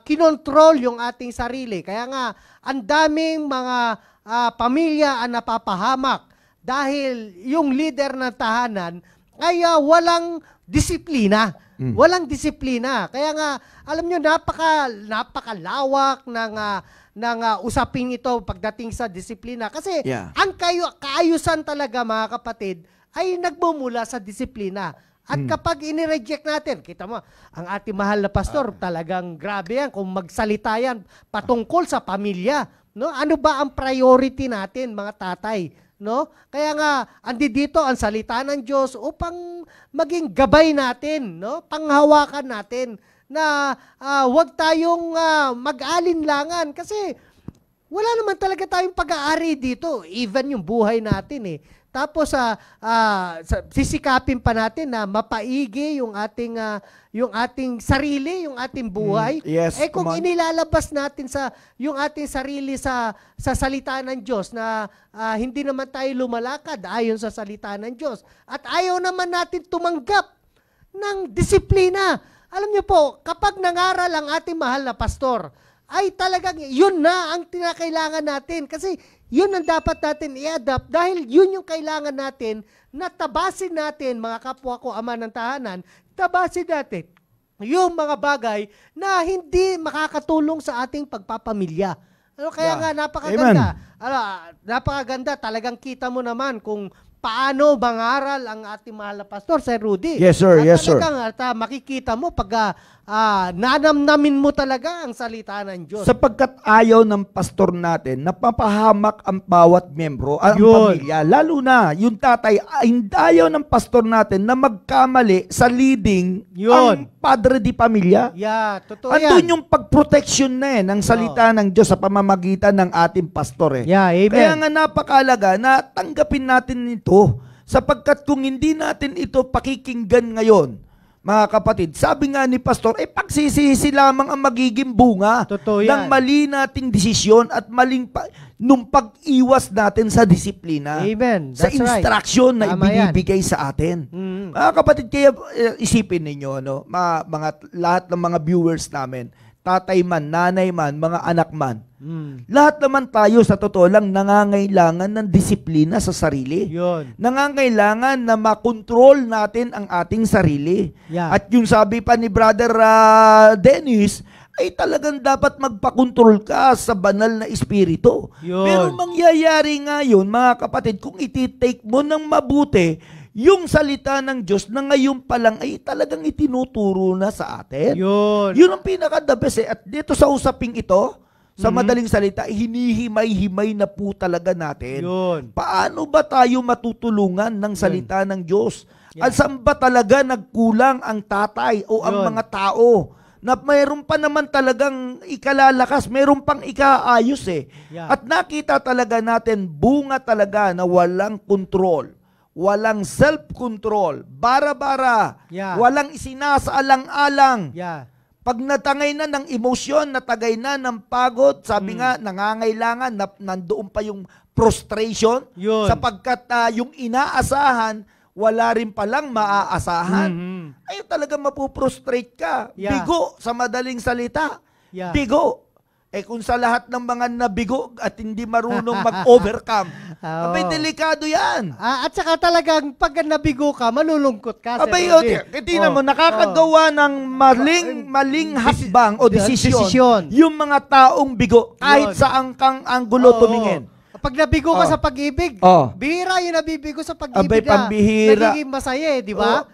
kinontrol yung ating sarili, kaya nga ang daming mga pamilya ang napapahamak dahil yung leader ng tahanan ay walang disiplina. Walang disiplina. Kaya nga, alam nyo, napakalawak ng usaping ito pagdating sa disiplina. Kasi ang kaayusan talaga, mga kapatid, ay nagmumula sa disiplina. At kapag inireject natin, kita mo, ang ating mahal na pastor, talagang grabe yan kung magsalita yan patungkol sa pamilya. No? Ano ba ang priority natin, mga tatay? No? Kaya nga, dito ang salita ng Diyos upang maging gabay natin, no? Panghawakan natin na huwag tayong mag-alinlangan kasi wala naman talaga tayong pag-aari dito, even yung buhay natin eh. Tapos sisikapin pa natin na mapaigi yung ating sarili, yung ating buhay. Kung inilalabas natin yung ating sarili sa salita ng Diyos na hindi naman tayo lumalakad ayon sa salita ng Diyos at ayaw naman natin tumanggap ng disiplina. Alam niyo po, kapag nangaral ang ating mahal na pastor, ay talagang yun na ang tinakailangan natin kasi yun ang dapat natin i-adapt dahil yun yung kailangan natin na tabasin natin, mga kapwa ko ama ng tahanan, tabasin natin yung mga bagay na hindi makakatulong sa ating pagpapamilya. Kaya nga napakaganda. Napakaganda. Talagang kita mo naman kung paano mangaral ang ating mahal na pastor, Sir Rudy. Yes, sir. Yes, sir. At makikita mo pag nanamnamin mo talaga ang salita ng Diyos. Sapagkat ayaw ng pastor natin, napapahamak ang bawat membro, ang pamilya. Lalo na, yung tatay, ayaw ng pastor natin na magkamali sa leading ang padre di pamilya. Yeah, totoo Andun yan. yung pagproteksyon na ng salita ng Diyos sa pamamagitan ng ating pastor. Yeah, amen. Kaya nga napakalaga na tanggapin natin ito. Sapagkat kung hindi natin ito pakikinggan ngayon, mga kapatid, sabi nga ni pastor, pagsisisi lamang ang magiging bunga ng mali nating desisyon at maling nung pag-iwas natin sa disiplina. Amen. Sa instruction na ibinibigay sa atin. Mga kapatid, kaya isipin ninyo, lahat ng mga viewers namin, tatay man, nanay man, mga anak man, lahat naman tayo sa totoo lang nangangailangan ng disiplina sa sarili. Nangangailangan na makontrol natin ang ating sarili. At yung sabi pa ni Brother Dennis, ay talagang dapat magpakontrol ka sa banal na espiritu. Pero mangyayari nga yun, mga kapatid, kung ititake mo ng mabuti, yung salita ng Diyos na ngayon pa lang ay talagang itinuturo na sa atin. Yun ang pinaka-the best. At dito sa usaping ito, sa madaling salita, hinihimay-himay na po talaga natin. Paano ba tayo matutulungan ng salita ng Diyos? At saan ba talaga nagkulang ang tatay o ang mga tao? Na mayroon pa naman talagang ikalalakas, mayroon pang ikaayos At nakita talaga natin, bunga talaga na walang kontrol. Walang self-control, bara-bara, walang isinasaalang-alang. Pag natangay na ng emosyon, natagay na ng pagod, sabi nga, nangangailangan, nandoon pa yung frustration, sapagkat yung inaasahan, wala rin palang maaasahan. Ay talaga mapuprostrate ka. Bigo, sa madaling salita. Bigo. Kung sa lahat ng mga nabigo at hindi marunong mag-overcome, abay, delikado yan. At saka talagang pag nabigo ka, malulungkot ka. Abay, tingnan mo, nakakagawa ng maling hakbang o desisyon yung mga taong bigo, kahit saan kang anggulo tumingin. Pag nabigo ka sa pag-ibig, bihira yung nabibigo sa pag-ibig. Abay, pambihira. Nagiging masaya di ba?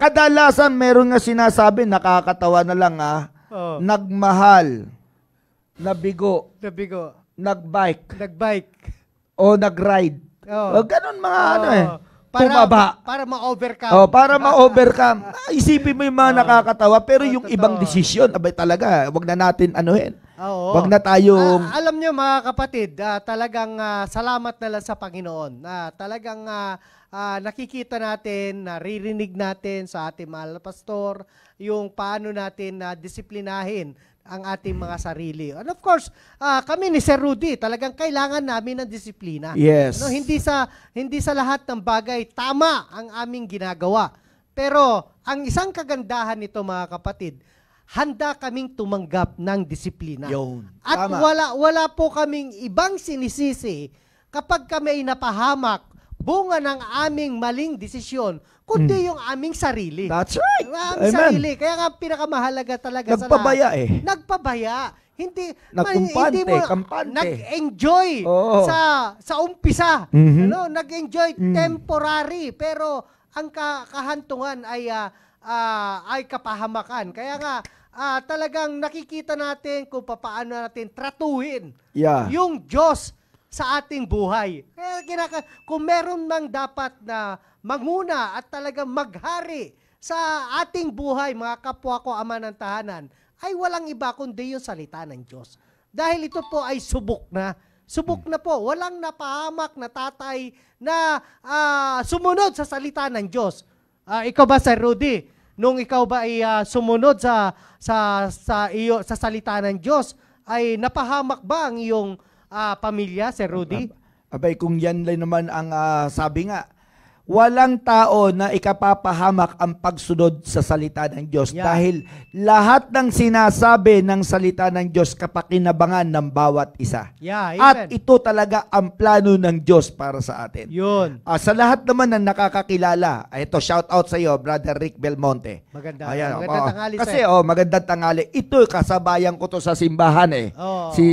Kadalasan, meron nga sinasabi, nakakatawa na lang nagmahal, nabigo, nagbike, o nagride. Ganon mga para ma-overcome. Para ma-overcome. Isipin mo yung mga nakakatawa, pero yung ibang desisyon, abay talaga, wag na natin anuhin. Wag na tayong... alam nyo mga kapatid, talagang salamat na lang sa Panginoon. Talagang nakikita natin, naririnig natin sa ating mahal na pastor, yung paano natin disiplinahin ang ating mga sarili. And of course, kami ni Sir Rudy, talagang kailangan namin ng disiplina. Hindi sa lahat ng bagay tama ang aming ginagawa. Pero ang isang kagandahan nito mga kapatid, handa kaming tumanggap ng disiplina. At wala po kaming ibang sinisisi kapag kami ay napahamak bunga ng aming maling desisyon, kundi yung aming sarili. That's right. Aming sarili. Kaya nga pinakamahalaga talaga nagpabaya sa lahat. Nagpabaya. Hindi kampante. Nag-enjoy sa umpisa. Nag-enjoy temporary. Pero ang kahantungan ay kapahamakan. Kaya nga, talagang nakikita natin kung paano natin tratuhin yung Diyos sa ating buhay. Kaya kung meron mang dapat na manguna at talagang maghari sa ating buhay, mga kapwa ko ama ng tahanan, ay walang iba kundi yung salita ng Diyos. Dahil ito po ay subok na. Subok na po. Walang napahamak na tatay na sumunod sa salita ng Diyos. Ikaw ba, Sir Rudy? Nung ikaw ba ay sumunod sa salita ng Diyos, ay napahamak ba ang iyong pamilya, Sir Rudy? Abay, kung yan lang naman ang sabi nga, walang tao na ikapapahamak ang pagsunod sa salita ng Diyos. Yeah. Dahil lahat ng sinasabi ng salita ng Diyos kapakinabangan ng bawat isa. Yeah, At ito talaga ang plano ng Diyos para sa atin. Yun. Sa lahat naman ng nakakakilala, ito, shout out sa iyo, Brother Rick Belmonte. Maganda. Ayan, Magandang tanghali kasi, magandang tanghali. Ito, kasabayan ko to sa simbahan eh. Si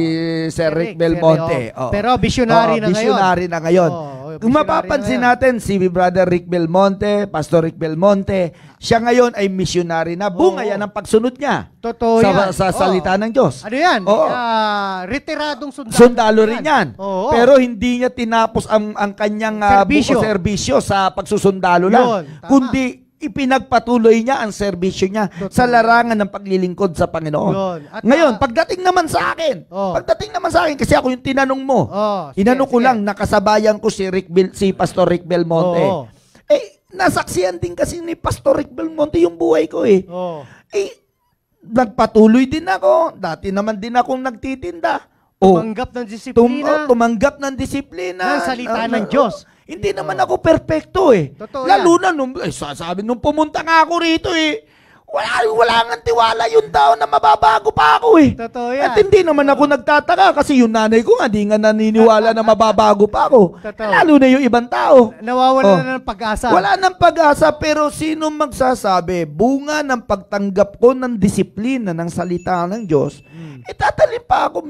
Sir Rick Belmonte. Pero visionary na ngayon. Visionary na ngayon. Kung mapapansin natin, si Brother Rick Belmonte, Pastor Rick Belmonte, siya ngayon ay missionary na. Bunga yan ang pagsunod niya. Totoo yan. Sa salita ng Diyos. Ano yan? Oo. Retiradong sundalo. Sundalo rin yan. Oo. Pero hindi niya tinapos ang kanyang serbisyo sa pagsusundalo lang. Yun, kundi ipinagpatuloy niya ang serbisyo niya sa larangan ng paglilingkod sa Panginoon. Ngayon, pagdating naman sa akin, kasi ako yung tinanong mo, inanong ko lang, nakasabayan ko si Pastor Rick Belmonte. Nasaksihan din kasi ni Pastor Rick Belmonte yung buhay ko eh. Nagpatuloy din ako. Dati naman din akong nagtitinda. Tumanggap ng disiplina. Tumanggap ng disiplina. Ng salita ng Diyos. Hindi naman ako perfecto eh. Totoo Lalo na sabi nung pumunta nga ako rito eh, wala nga tiwala yung tao na mababago pa ako eh. Totoo yan. At hindi naman ako nagtataka kasi yung nanay ko nga di nga naniniwala na mababago pa ako. Totoo. Lalo na yung ibang tao. Nawawala na ng pag-asa. Wala ng pag-asa, pero sino magsasabi, bunga ng pagtanggap ko ng disiplina ng salita ng Diyos, itatalim pa ako.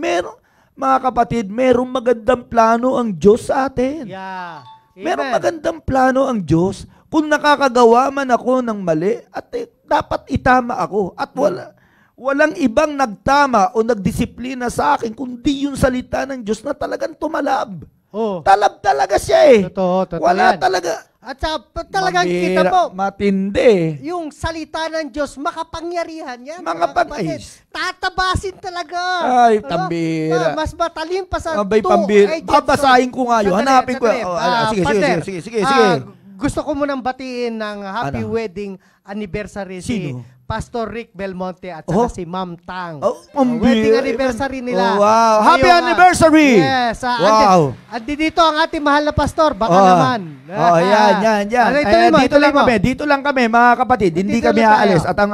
Mga kapatid, merong magandang plano ang Diyos sa atin. Yeah. Merong magandang plano ang Diyos. Kung nakakagawa man ako ng mali, at dapat itama ako. At walang ibang nagtama o nagdisiplina sa akin, kundi yung salita ng Diyos na talagang tumalab. Talab talaga siya eh. Totoo Wala yan. talaga. At talagang kita mo, matindi. yung salita ng Diyos, makapangyarihan yan. Tatabasin talaga. Ay, pambira. Mas matalim pa sa pambira. Babasahin ko nga yun. Hanapin ko. Sige. Gusto ko munang batiin ng happy wedding anniversary si Pastor Rick Belmonte at saka si Ma'am Tang. Wedding anniversary nila. Wow. Happy anniversary! Yes. Wow. Dito ang ating mahal na pastor. Baka naman. Yan. Dito lang kami, mga kapatid. Hindi kami aalis. At ang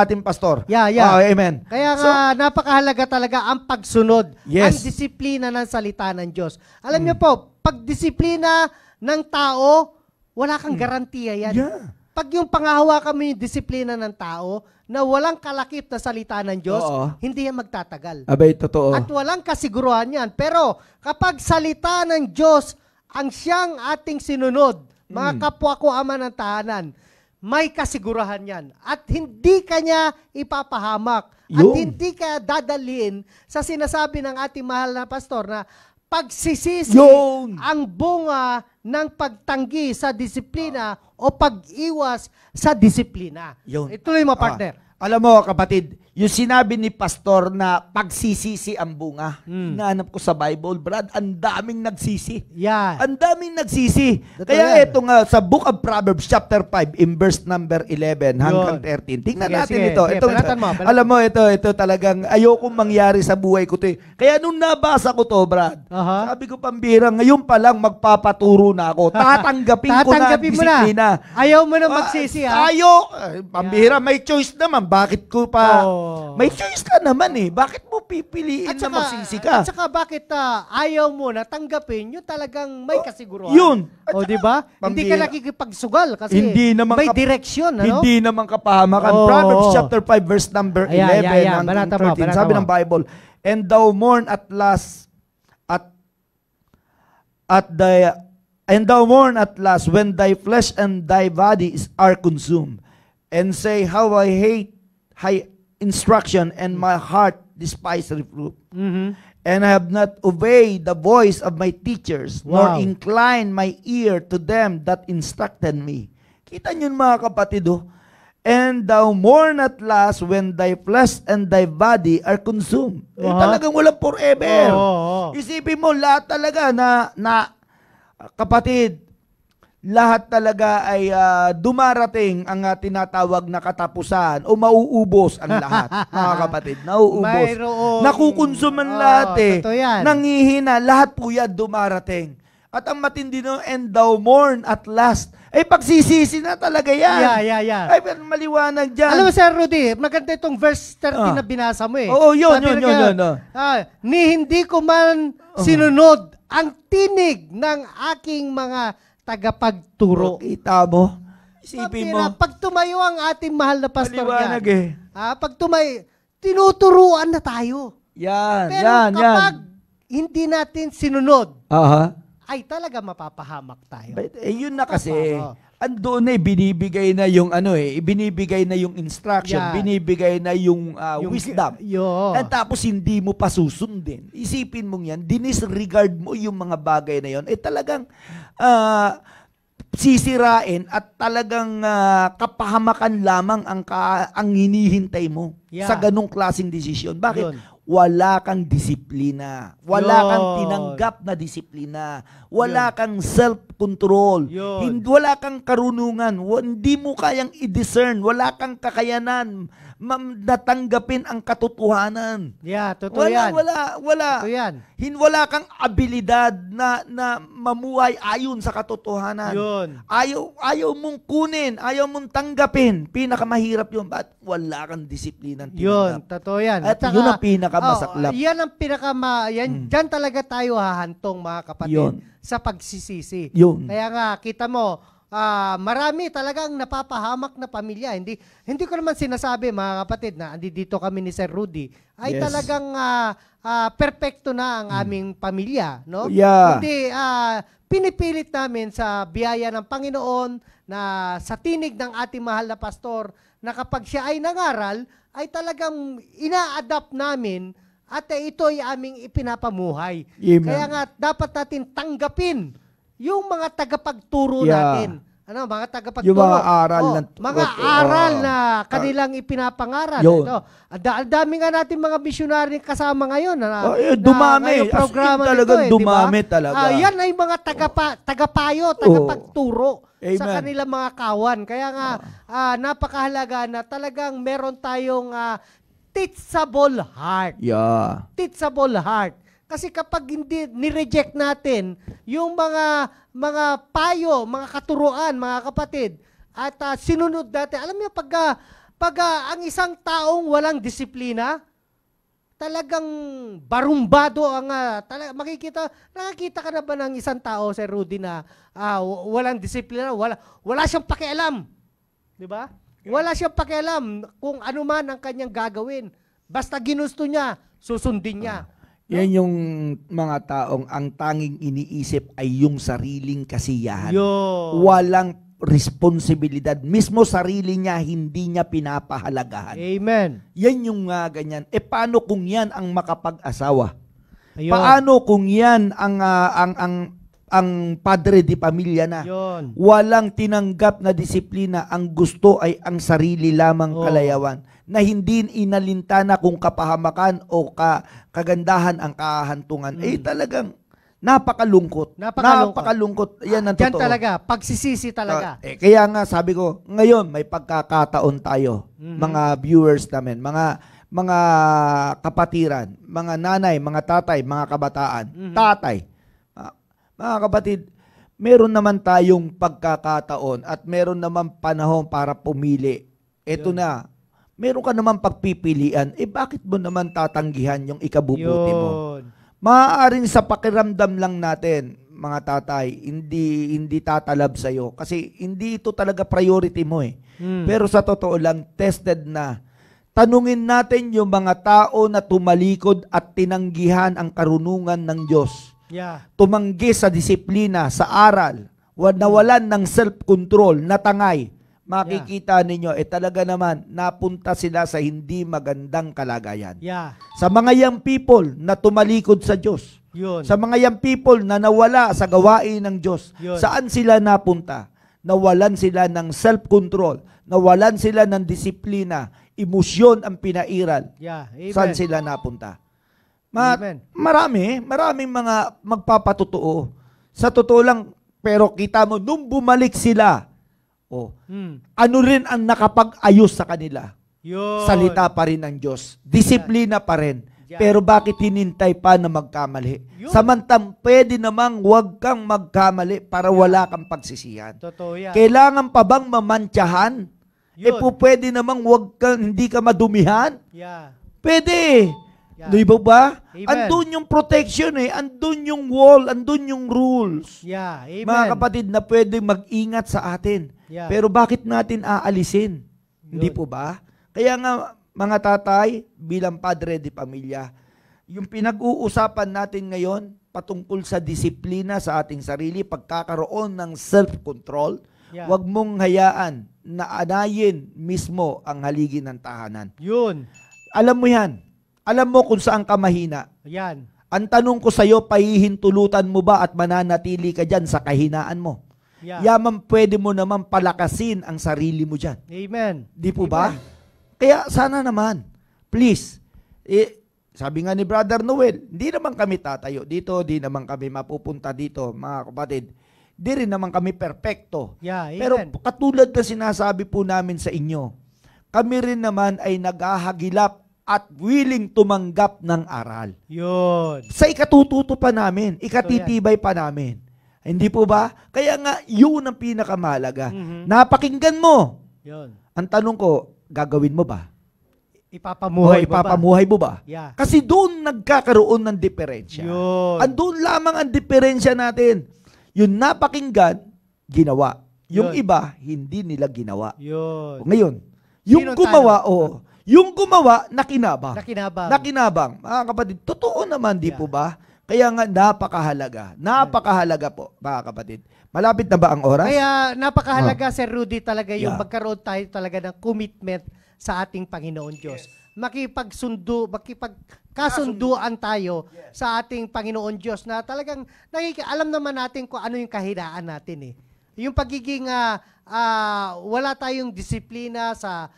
ating pastor. Yeah. Amen. Kaya napakahalaga talaga ang pagsunod. Ang disiplina ng salita ng Diyos. Alam niyo po, pagdisiplina ng tao, wala kang garantiya yan. Yeah. Pag yung pangahawakan mo yung disiplina ng tao na walang kalakip na salita ng Diyos, hindi yan magtatagal. Abay, totoo. At walang kasiguruhan yan. Pero kapag salita ng Diyos ang siyang ating sinunod, mga kapwa ko ama ng tahanan, may kasiguruhan yan. At hindi kanya ipapahamak. At hindi ka dadalhin sa sinasabi ng ating mahal na pastor na pagsisisi ang bunga ng pagtanggi sa disiplina o pag-iwas sa disiplina. Ituloy mo, partner. Alam mo, kapatid, yung sinabi ni pastor na pagsisisi ang bunga, nahanap ko sa Bible, Brad, ang daming nagsisi. Yeah. Ang daming nagsisi. Kaya ito nga, sa Book of Proverbs, chapter 5, in verse number 11 hanggang 13. Tingnan natin ito. Alam mo, ito talagang ayokong mangyari sa buhay ko. Kaya nung nabasa ko to, Brad, sabi ko, pambira, ngayon pa lang magpapaturo na ako. Tatanggapin ko na ang disiplina. Ayaw mo na magsisi, ha? Pambira, may choice naman. Bakit ko pa? May choice ka naman eh. Bakit mo pipiliin na magsisi ka? At saka bakit ayaw mo na tanggapin yung talagang may kasiguruhan? Yun. Di ba? Hindi ka nakikipagsugal kasi may direksyon. Hindi naman kapahamakan. Proverbs chapter 5 verse number 11 hanggang 13. Sabi ng Bible, and thou mourn at last when thy flesh and thy body are consumed, and say, how I hate instruction, and my heart despise reproof. And I have not obeyed the voice of my teachers, nor inclined my ear to them that instructed me. Kita niyo mga kapatid, and thou mourn at last when thy flesh and thy body are consumed. Talagang walang forever. Isipin mo, lahat talaga na kapatid, lahat talaga ay dumarating ang tinatawag na katapusan o mauubos ang lahat, mga kapatid. Nauubos. Nakukonsuman lahat eh. Nangihina. Lahat po yan dumarating. At ang matindi no, and thou mourn at last. Ay, pagsisisi na talaga yan. Yeah. Ay, maliwanag dyan. Alam mo, Sir Rudy, maganda itong verse 13 na binasa mo eh. Oo, yun. Ni hindi ko man sinunod ang tinig ng aking mga tagapagturo. Kita mo? Isipin mo. Pag tumayo ang ating mahal na pastor maliwanag yan, pag tumayo, tinuturuan na tayo. Pero kapag hindi natin sinunod, ay talaga mapapahamak tayo. But, yun na kasi. Andun binibigay na yung binibigay na yung instruction, binibigay na yung wisdom. At tapos hindi mo pa susundin. Isipin mo yan, dinisregard mo yung mga bagay na yon. Talagang sisirain at talagang kapahamakan lamang ang hinihintay mo sa ganong klaseng desisyon. Bakit? Wala kang disiplina. Wala kang tinanggap na disiplina. Wala kang self-control. Wala kang karunungan. Hindi mo kayang i-discern. Wala kang kakayanan natanggapin ang katotohanan. Totoo yan. Wala. Totoo yan. Wala kang abilidad na mamuhay ayon sa katotohanan. Ayaw mong kunin, ayaw mong tanggapin. Pinakamahirap yun. Ba't wala kang disiplina? Totoo yan. At yun ang pinakamasaklap. Yan ang dyan talaga tayo hahantong, mga kapatid, sa pagsisisi. Kaya nga, kita mo, marami talagang napapahamak na pamilya. Hindi ko naman sinasabi, mga kapatid, na dito kami ni Sir Rudy, ay talagang perfecto na ang aming pamilya. No? Hindi, pinipilit namin sa biyaya ng Panginoon na sa tinig ng ating mahal na pastor na kapag siya ay nangaral, ay talagang ina-adapt namin at ito ay aming ipinapamuhay. Kaya nga, dapat natin tanggapin yung mga tagapagturo natin. Mga tagapagturo. Yung mga aral aral na kanilang ipinapangaral. Ang dami nga natin mga missionary kasama ngayon. Dumami. Programa talagang dumami talaga. Yan ay mga tagapayo, tagapagturo sa kanilang mga kawan. Kaya nga, napakahalaga na talagang meron tayong teachable heart. Teachable heart. Kasi kapag hindi ni-reject natin yung mga payo, mga katuruan, mga kapatid, at sinunod natin, alam niyo, pag ang isang taong walang disiplina, talagang barumbado ang nakikita ka na ba ng isang tao, Sir Rudy, na walang disiplina, wala siyang pakialam. Di ba? Wala siyang pakialam kung ano man ang kanyang gagawin. Basta ginusto niya, susundin niya. Yan yung mga taong ang tanging iniisip ay yung sariling kasiyahan. Walang responsibilidad. Mismo sarili niya, hindi niya pinapahalagahan. Amen. Yan yung ganyan. Paano kung yan ang makapag-asawa? Paano kung yan ang padre di pamilya na? Walang tinanggap na disiplina. Ang gusto ay ang sarili lamang kalayawan. Na hindi inalintana kung kapahamakan o kagandahan ang kahantungan. Talagang napakalungkot. Napakalungkot. Yan ang totoo. Yan talaga. Pagsisisi talaga. Kaya nga sabi ko, ngayon may pagkakataon tayo, mga viewers namin, mga kapatiran, mga nanay, mga tatay, mga kabataan, tatay. Mga kapatid, meron naman tayong pagkakataon at meron naman panahon para pumili. Ito na. Meron ka naman pagpipilian, bakit mo naman tatanggihan yung ikabubuti mo? Maaaring sa pakiramdam lang natin, mga tatay, hindi tatalab sa'yo. Kasi hindi ito talaga priority mo . Pero sa totoo lang, tested na. Tanungin natin yung mga tao na tumalikod at tinanggihan ang karunungan ng Diyos. Tumanggi sa disiplina, sa aral, nawalan ng self-control, natangay. Makikita ninyo, talaga naman, napunta sila sa hindi magandang kalagayan. Sa mga young people na tumalikod sa Diyos, sa mga young people na nawala sa gawain ng Diyos, saan sila napunta? Nawalan sila ng self-control, nawalan sila ng disiplina, emosyon ang pinairal. Saan sila napunta? Maraming mga magpapatotoo. Sa totoo lang, pero kita mo, nung bumalik sila, ano rin ang nakapag-ayos sa kanila? Salita pa rin ng Diyos. Disiplina pa rin. Pero bakit hinintay pa na magkamali? Samantang pwede namang huwag kang magkamali para wala kang pagsisihan. Totoo yan. Kailangan pa bang mamantyahan? Pwede namang hindi ka madumihan? Pwede. Di ba? Andun yung protection andun yung wall, andun yung rules. Amen. Mga kapatid na pwede mag-ingat sa atin. Pero bakit natin aalisin? Hindi po ba? Kaya nga, mga tatay, bilang padre de pamilya, yung pinag-uusapan natin ngayon patungkol sa disiplina sa ating sarili, pagkakaroon ng self-control, huwag mong hayaan na anayin mismo ang haligi ng tahanan. Yun. Alam mo yan. Alam mo kung saan ka mahina. Yan. Ang tanong ko sa'yo, pahihintulutan mo ba at mananatili ka dyan sa kahinaan mo? Yaman pwede mo naman palakasin ang sarili mo dyan. Amen. Di po ba? Kaya sana naman, please, sabi nga ni Brother Noel, hindi naman kami tatayo dito, di naman kami mapupunta dito, mga kapatid. Di rin naman kami perpekto. Pero katulad na sinasabi po namin sa inyo, kami rin naman ay naghahagilap at willing tumanggap ng aral. Yun. Sa ikatututo pa namin, ikatitibay pa namin. Hindi po ba? Kaya nga, yun ang pinakamahalaga. Napakinggan mo. Yun. Ang tanong ko, gagawin mo ba? Ipapamuhay mo ba? Kasi doon nagkakaroon ng diferensya. Andun lamang ang diferensya natin. Yung napakinggan, ginawa. Yung iba, hindi nila ginawa. Ngayon, yung gumawa, yung gumawa, nakinabang. Nakinabang. Mga kapatid, totoo naman, di po ba? Kaya nga, napakahalaga. Napakahalaga po, mga kapatid. Malapit na ba ang oras? Kaya napakahalaga, Sir Rudy, talaga yung magkaroon tayo talaga ng commitment sa ating Panginoon Diyos. Makipagkasunduan tayo sa ating Panginoon Diyos na talagang alam naman natin kung ano yung kahinaan natin. Yung pagiging wala tayong disiplina sa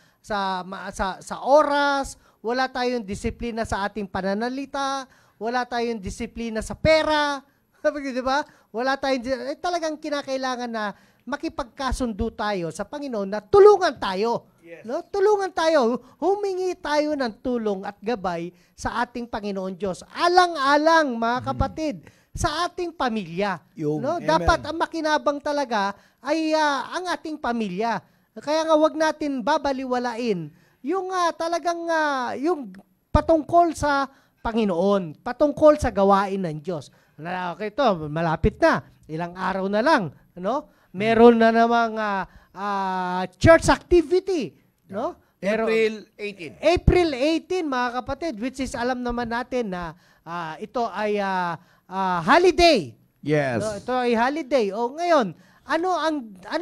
oras, wala tayong disiplina sa ating pananalita, wala tayong disiplina sa pera, di ba? Wala tayong talagang kinakailangan na makipagkasundo tayo sa Panginoon na tulungan tayo. No? Tulungan tayo, humingi tayo ng tulong at gabay sa ating Panginoon Diyos. Alang-alang, mga kapatid, sa ating pamilya. No? Dapat ang makinabang talaga ay ang ating pamilya. Kaya nga wag natin babaliwalain yung talagang yung patungkol sa Panginoon, patungkol sa gawain ng Diyos. Okay, ito, malapit na. Ilang araw na lang, no? Meron na namang church activity, no? April 18. April 18, mga kapatid, which is alam naman natin na ito ay holiday. Yes. No? Ito ay holiday. O ngayon, ano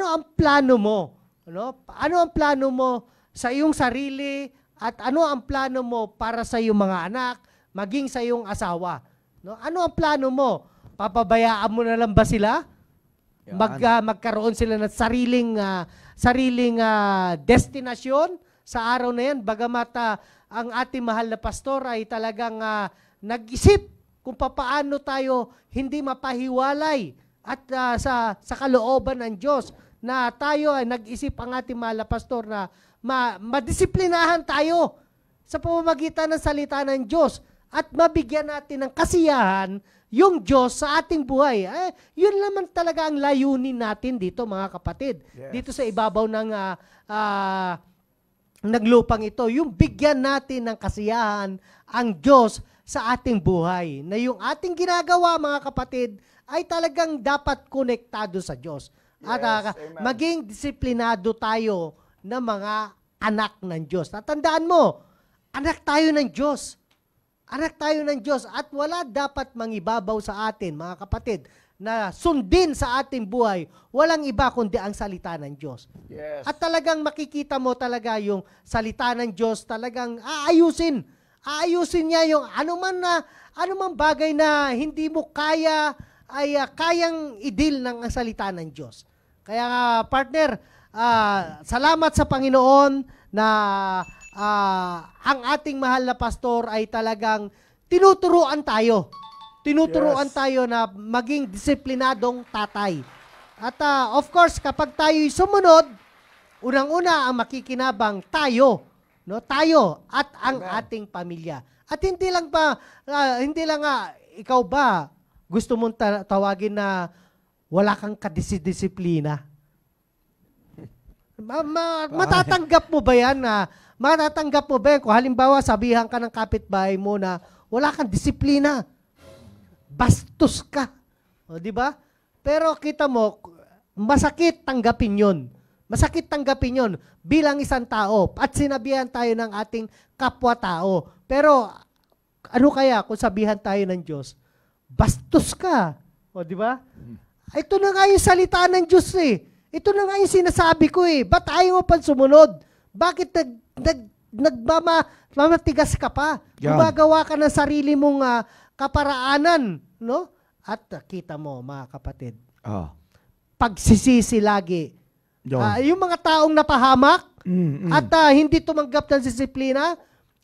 ang plano mo? No? Ano ang plano mo sa iyong sarili at ano ang plano mo para sa iyong mga anak, maging sa iyong asawa? No? Ano ang plano mo? Papabayaan mo na lang ba sila? Magkaroon sila ng sariling destinasyon sa araw na yan, bagamat ang ating mahal na pastor ay talagang nag-isip kung paano tayo hindi mapahiwalay at sa kalooban ng Diyos na tayo ay nag-isip ang ating mahal na pastor na madisiplinahan tayo sa pamamagitan ng salita ng Diyos at mabigyan natin ng kasiyahan yung Diyos sa ating buhay. Yun naman talaga ang layunin natin dito, mga kapatid. Yes. Dito sa ibabaw ng naglupang ito, yung bigyan natin ng kasiyahan ang Diyos sa ating buhay. Na yung ating ginagawa, mga kapatid, ay talagang dapat konektado sa Diyos. At maging disiplinado tayo na mga anak ng Diyos. Tatandaan mo, anak tayo ng Diyos. Anak tayo ng Diyos at wala dapat mangibabaw sa atin, mga kapatid, na sundin sa ating buhay, walang iba kundi ang salita ng Diyos. Yes. At talagang makikita mo talaga yung salita ng Diyos, talagang aayusin. Aayusin niya yung anumang bagay na hindi mo kaya, ay kayang idil ng salita ng Diyos. Kaya partner, salamat sa Panginoon na ang ating mahal na pastor ay talagang tinuturuan tayo. Tinuturuan tayo na maging disiplinadong tatay. At of course, kapag tayo'y sumunod, unang-una ang makikinabang tayo. no? Tayo at ang ating pamilya. At hindi lang ikaw ba gusto mong tawagin na wala kang kadisiplina? Matatanggap mo ba yan na matatanggap mo ba yan kung halimbawa sabihan ka ng kapitbahay mo na wala kang disiplina, bastos ka, o di ba? Pero kita mo, masakit tanggapin yun. Masakit tanggapin yun bilang isang tao at sinabihan tayo ng ating kapwa-tao. Pero ano kaya kung sabihan tayo ng Diyos, bastos ka, o di ba? Ito na nga yung salita ng Diyos eh. Ito na nga yung sinasabi ko eh. Ba't ayaw mo pa sumunod? Bakit nagmamatigas ka pa? Gumagawa ka ng sarili mong kaparaanan, no? At kita mo, mga kapatid, pagsisisi lagi. Yung mga taong napahamak at hindi tumanggap ng disiplina,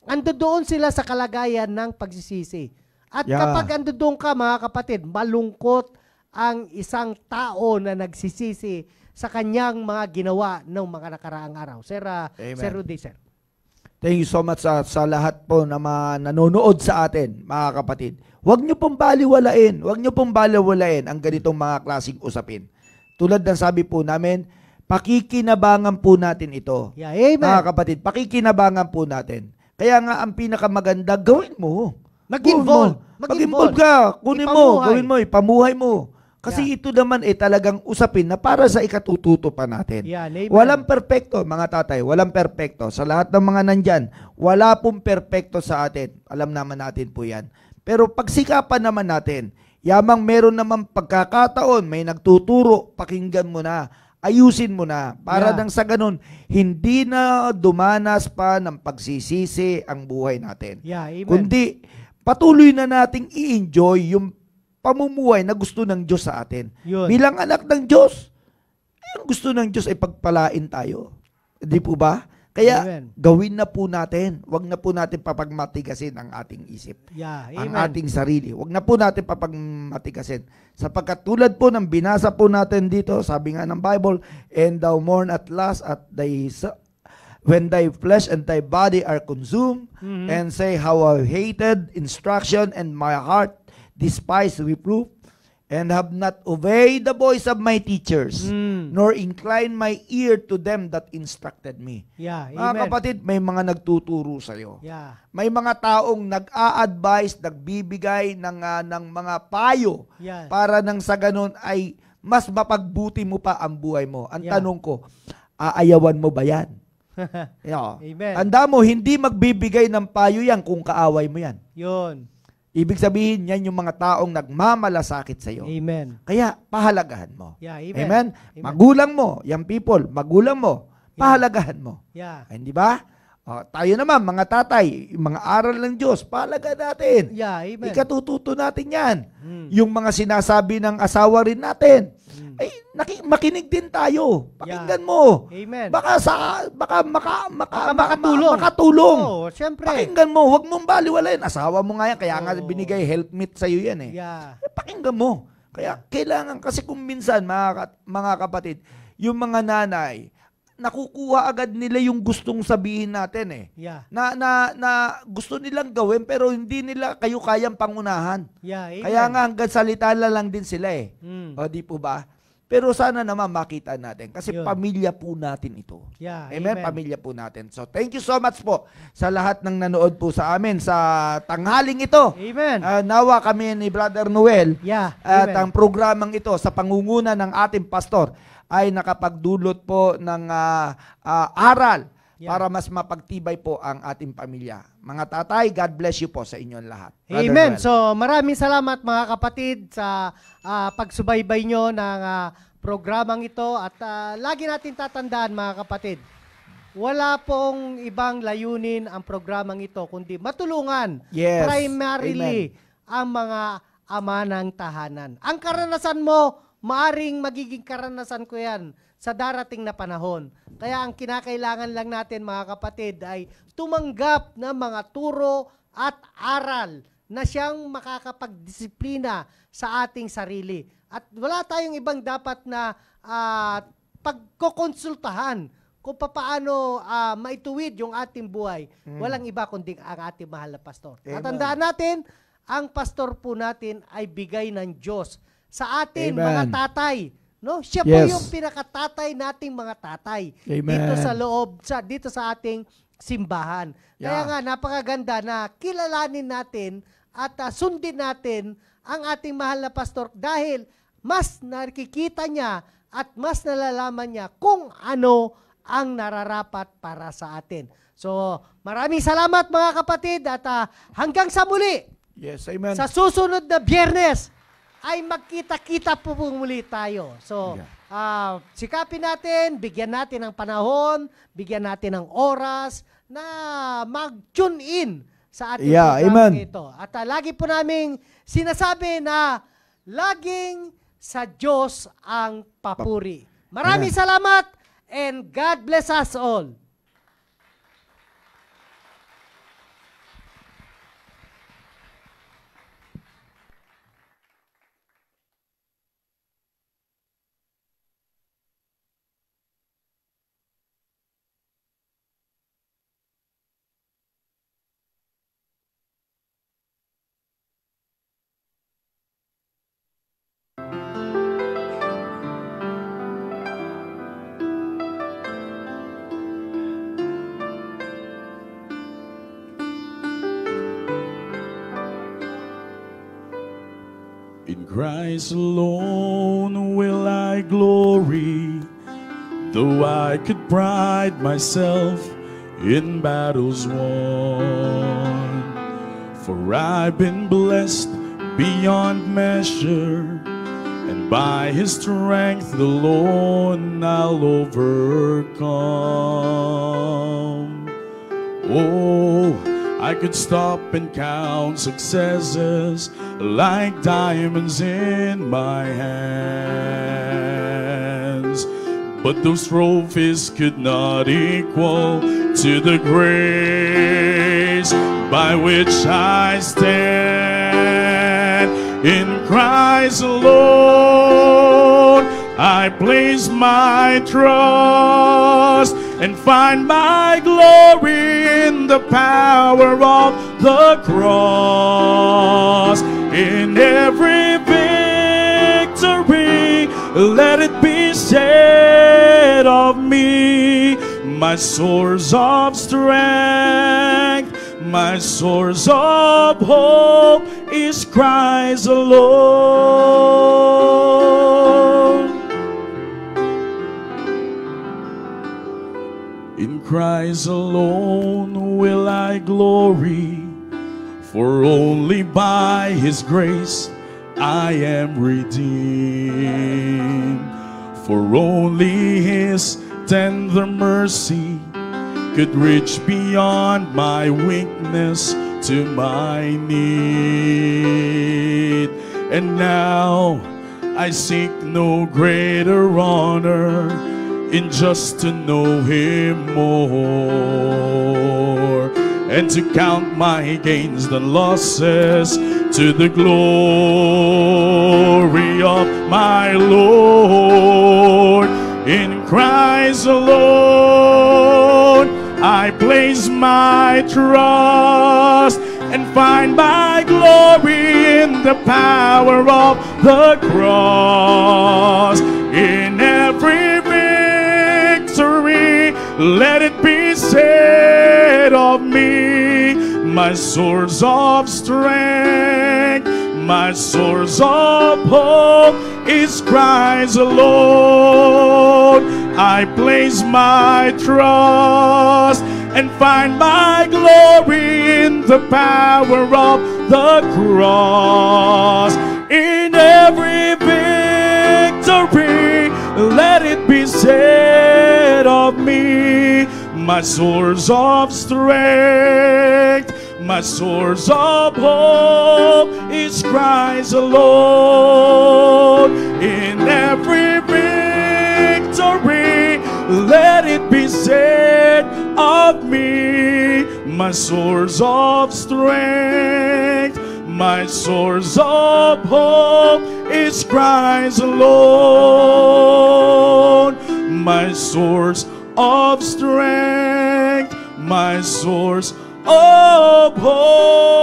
ando doon sila sa kalagayan ng pagsisisi. At kapag ando doon ka, mga kapatid, malungkot ang isang tao na nagsisisi sa kanyang mga ginawa ng mga nakaraang araw. Sir Rudy, sir. Thank you so much sa lahat po na nanonood sa atin, mga kapatid. Huwag niyo pong baliwalain. Huwag niyo pong baliwalain ang ganitong mga klaseng usapin. Tulad ng sabi po namin, pakikinabangan po natin ito. Yeah, amen. Mga kapatid, pakikinabangan po natin. Kaya nga ang pinakamaganda, gawin mo. Mag-involve. Mag-involve ka. Kunin mo, gawin mo, ipamuhay mo. Kasi ito naman talagang usapin na para sa ikatututo pa natin. Walang perpekto, mga tatay. Walang perpekto. Sa lahat ng mga nandyan, wala pong perpekto sa atin. Alam naman natin po yan. Pero pagsikapan naman natin, yamang meron naman pagkakataon, may nagtuturo, pakinggan mo na, ayusin mo na. Para nang sa ganun, hindi na dumanas pa ng pagsisisi ang buhay natin. Kundi, patuloy na nating i-enjoy yung pamumuhay na gusto ng Diyos sa atin. Bilang anak ng Diyos, ang gusto ng Diyos ay pagpalain tayo. Hindi po ba? Kaya gawin na po natin. Huwag na po natin papagmatigasin ang ating isip. Ang ating sarili. Huwag na po natin papagmatigasin. Sapagkat tulad po ng binasa po natin dito, sabi nga ng Bible, and thou mourn at last at when thy flesh and thy body are consumed, and say how I hated instruction and my heart despise reproof, and have not obeyed the voice of my teachers, nor incline my ear to them that instructed me. Mga kapatid, may mga nagtuturo sa'yo. May mga taong nag-a-advise, nagbibigay ng mga payo para nang sa ganun ay mas mapagbuti mo pa ang buhay mo. Ang tanong ko, aayawan mo ba yan? Tanda mo, hindi magbibigay ng payo yan kung kaaway mo yan. Ibig sabihin, yan yung mga taong nagmamalasakit sa iyo. Kaya, pahalagahan mo. Amen? Magulang mo, yung people, magulang mo, pahalagahan mo. Hindi ba? Tayo naman, mga tatay, mga aral ng Diyos, pahalagahan natin. Ikatututo natin yan. Yung mga sinasabi ng asawa rin natin, ay makinig din tayo. Pakinggan mo. Baka makatulong. Siyempre. Pakinggan mo. Huwag mong baliwalain. Asawa mo nga yan. Kaya nga binigay helpmate sa'yo yan pakinggan mo. Kaya kailangan, kasi kung minsan, mga kapatid, yung mga nanay, nakukuha agad nila yung gustong sabihin natin na gusto nilang gawin pero hindi nila kayo kayang pangunahan. Kaya nga hanggang salita lang din sila O di po ba? Pero sana naman makita natin kasi pamilya po natin ito. Amen? Pamilya po natin. So thank you so much po sa lahat ng nanood po sa amin sa tanghaling ito. Nawa kami ni Brother Noel at ang programang ito sa pangunguna ng ating pastor ay nakapagdulot po ng aral para mas mapagtibay po ang ating pamilya. Mga tatay, God bless you po sa inyong lahat. Brother Amen. Noel. So maraming salamat mga kapatid sa pagsubaybay nyo ng programang ito at lagi natin tatandaan mga kapatid, wala pong ibang layunin ang programang ito kundi matulungan primarily ang mga ama ng tahanan. Ang karanasan mo, maaring magiging karanasan ko yan sa darating na panahon. Kaya ang kinakailangan lang natin mga kapatid ay tumanggap ng mga turo at aral na siyang makakapagdisiplina sa ating sarili. At wala tayong ibang dapat na pagkokonsultahan, kung paano maituwid yung ating buhay. Walang iba kundi ang ating mahal na pastor. At tandaan natin, ang pastor po natin ay bigay ng Diyos sa atin, mga tatay. No? Siya po yung pinakatatay nating mga tatay dito sa loob, dito sa ating simbahan. Kaya nga, napakaganda na kilalanin natin at sundin natin ang ating mahal na pastor dahil mas nakikita niya at mas nalalaman niya kung ano ang nararapat para sa atin. So, maraming salamat mga kapatid at hanggang sa muli. Yes, amen. Sa susunod na Biyernes ay magkita-kita po muli tayo. So, sikapin natin, bigyan natin ng panahon, bigyan natin ng oras na mag-tune in sa ating program ito. At lagi po naming sinasabi na laging sa Diyos ang papuri. Maraming salamat and God bless us all. In Christ alone will I glory, though I could pride myself in battles won. For I've been blessed beyond measure, and by His strength alone I'll overcome. Oh, I could stop and count successes like diamonds in my hands, but those trophies could not equal to the grace by which I stand. In Christ alone I place my trust and find my glory in the power of the cross. In every victory, let it be said of me, my source of strength, my source of hope is Christ alone. In Christ alone will I glory, for only by His grace I am redeemed. For only His tender mercy could reach beyond my weakness to my need. And now I seek no greater honor in just to know Him more, and to count my gains than losses to the glory of my Lord. In Christ alone I place my trust and find my glory in the power of the cross. In every victory, let it be said of me, my source of strength, my source of hope is Christ alone. I place my trust and find my glory in the power of the cross. In every victory, let it be said of me, my source of strength, my source of hope is Christ alone. In every victory, let it be said of me, my source of strength, my source of hope is Christ alone. My source of strength, my source of hope.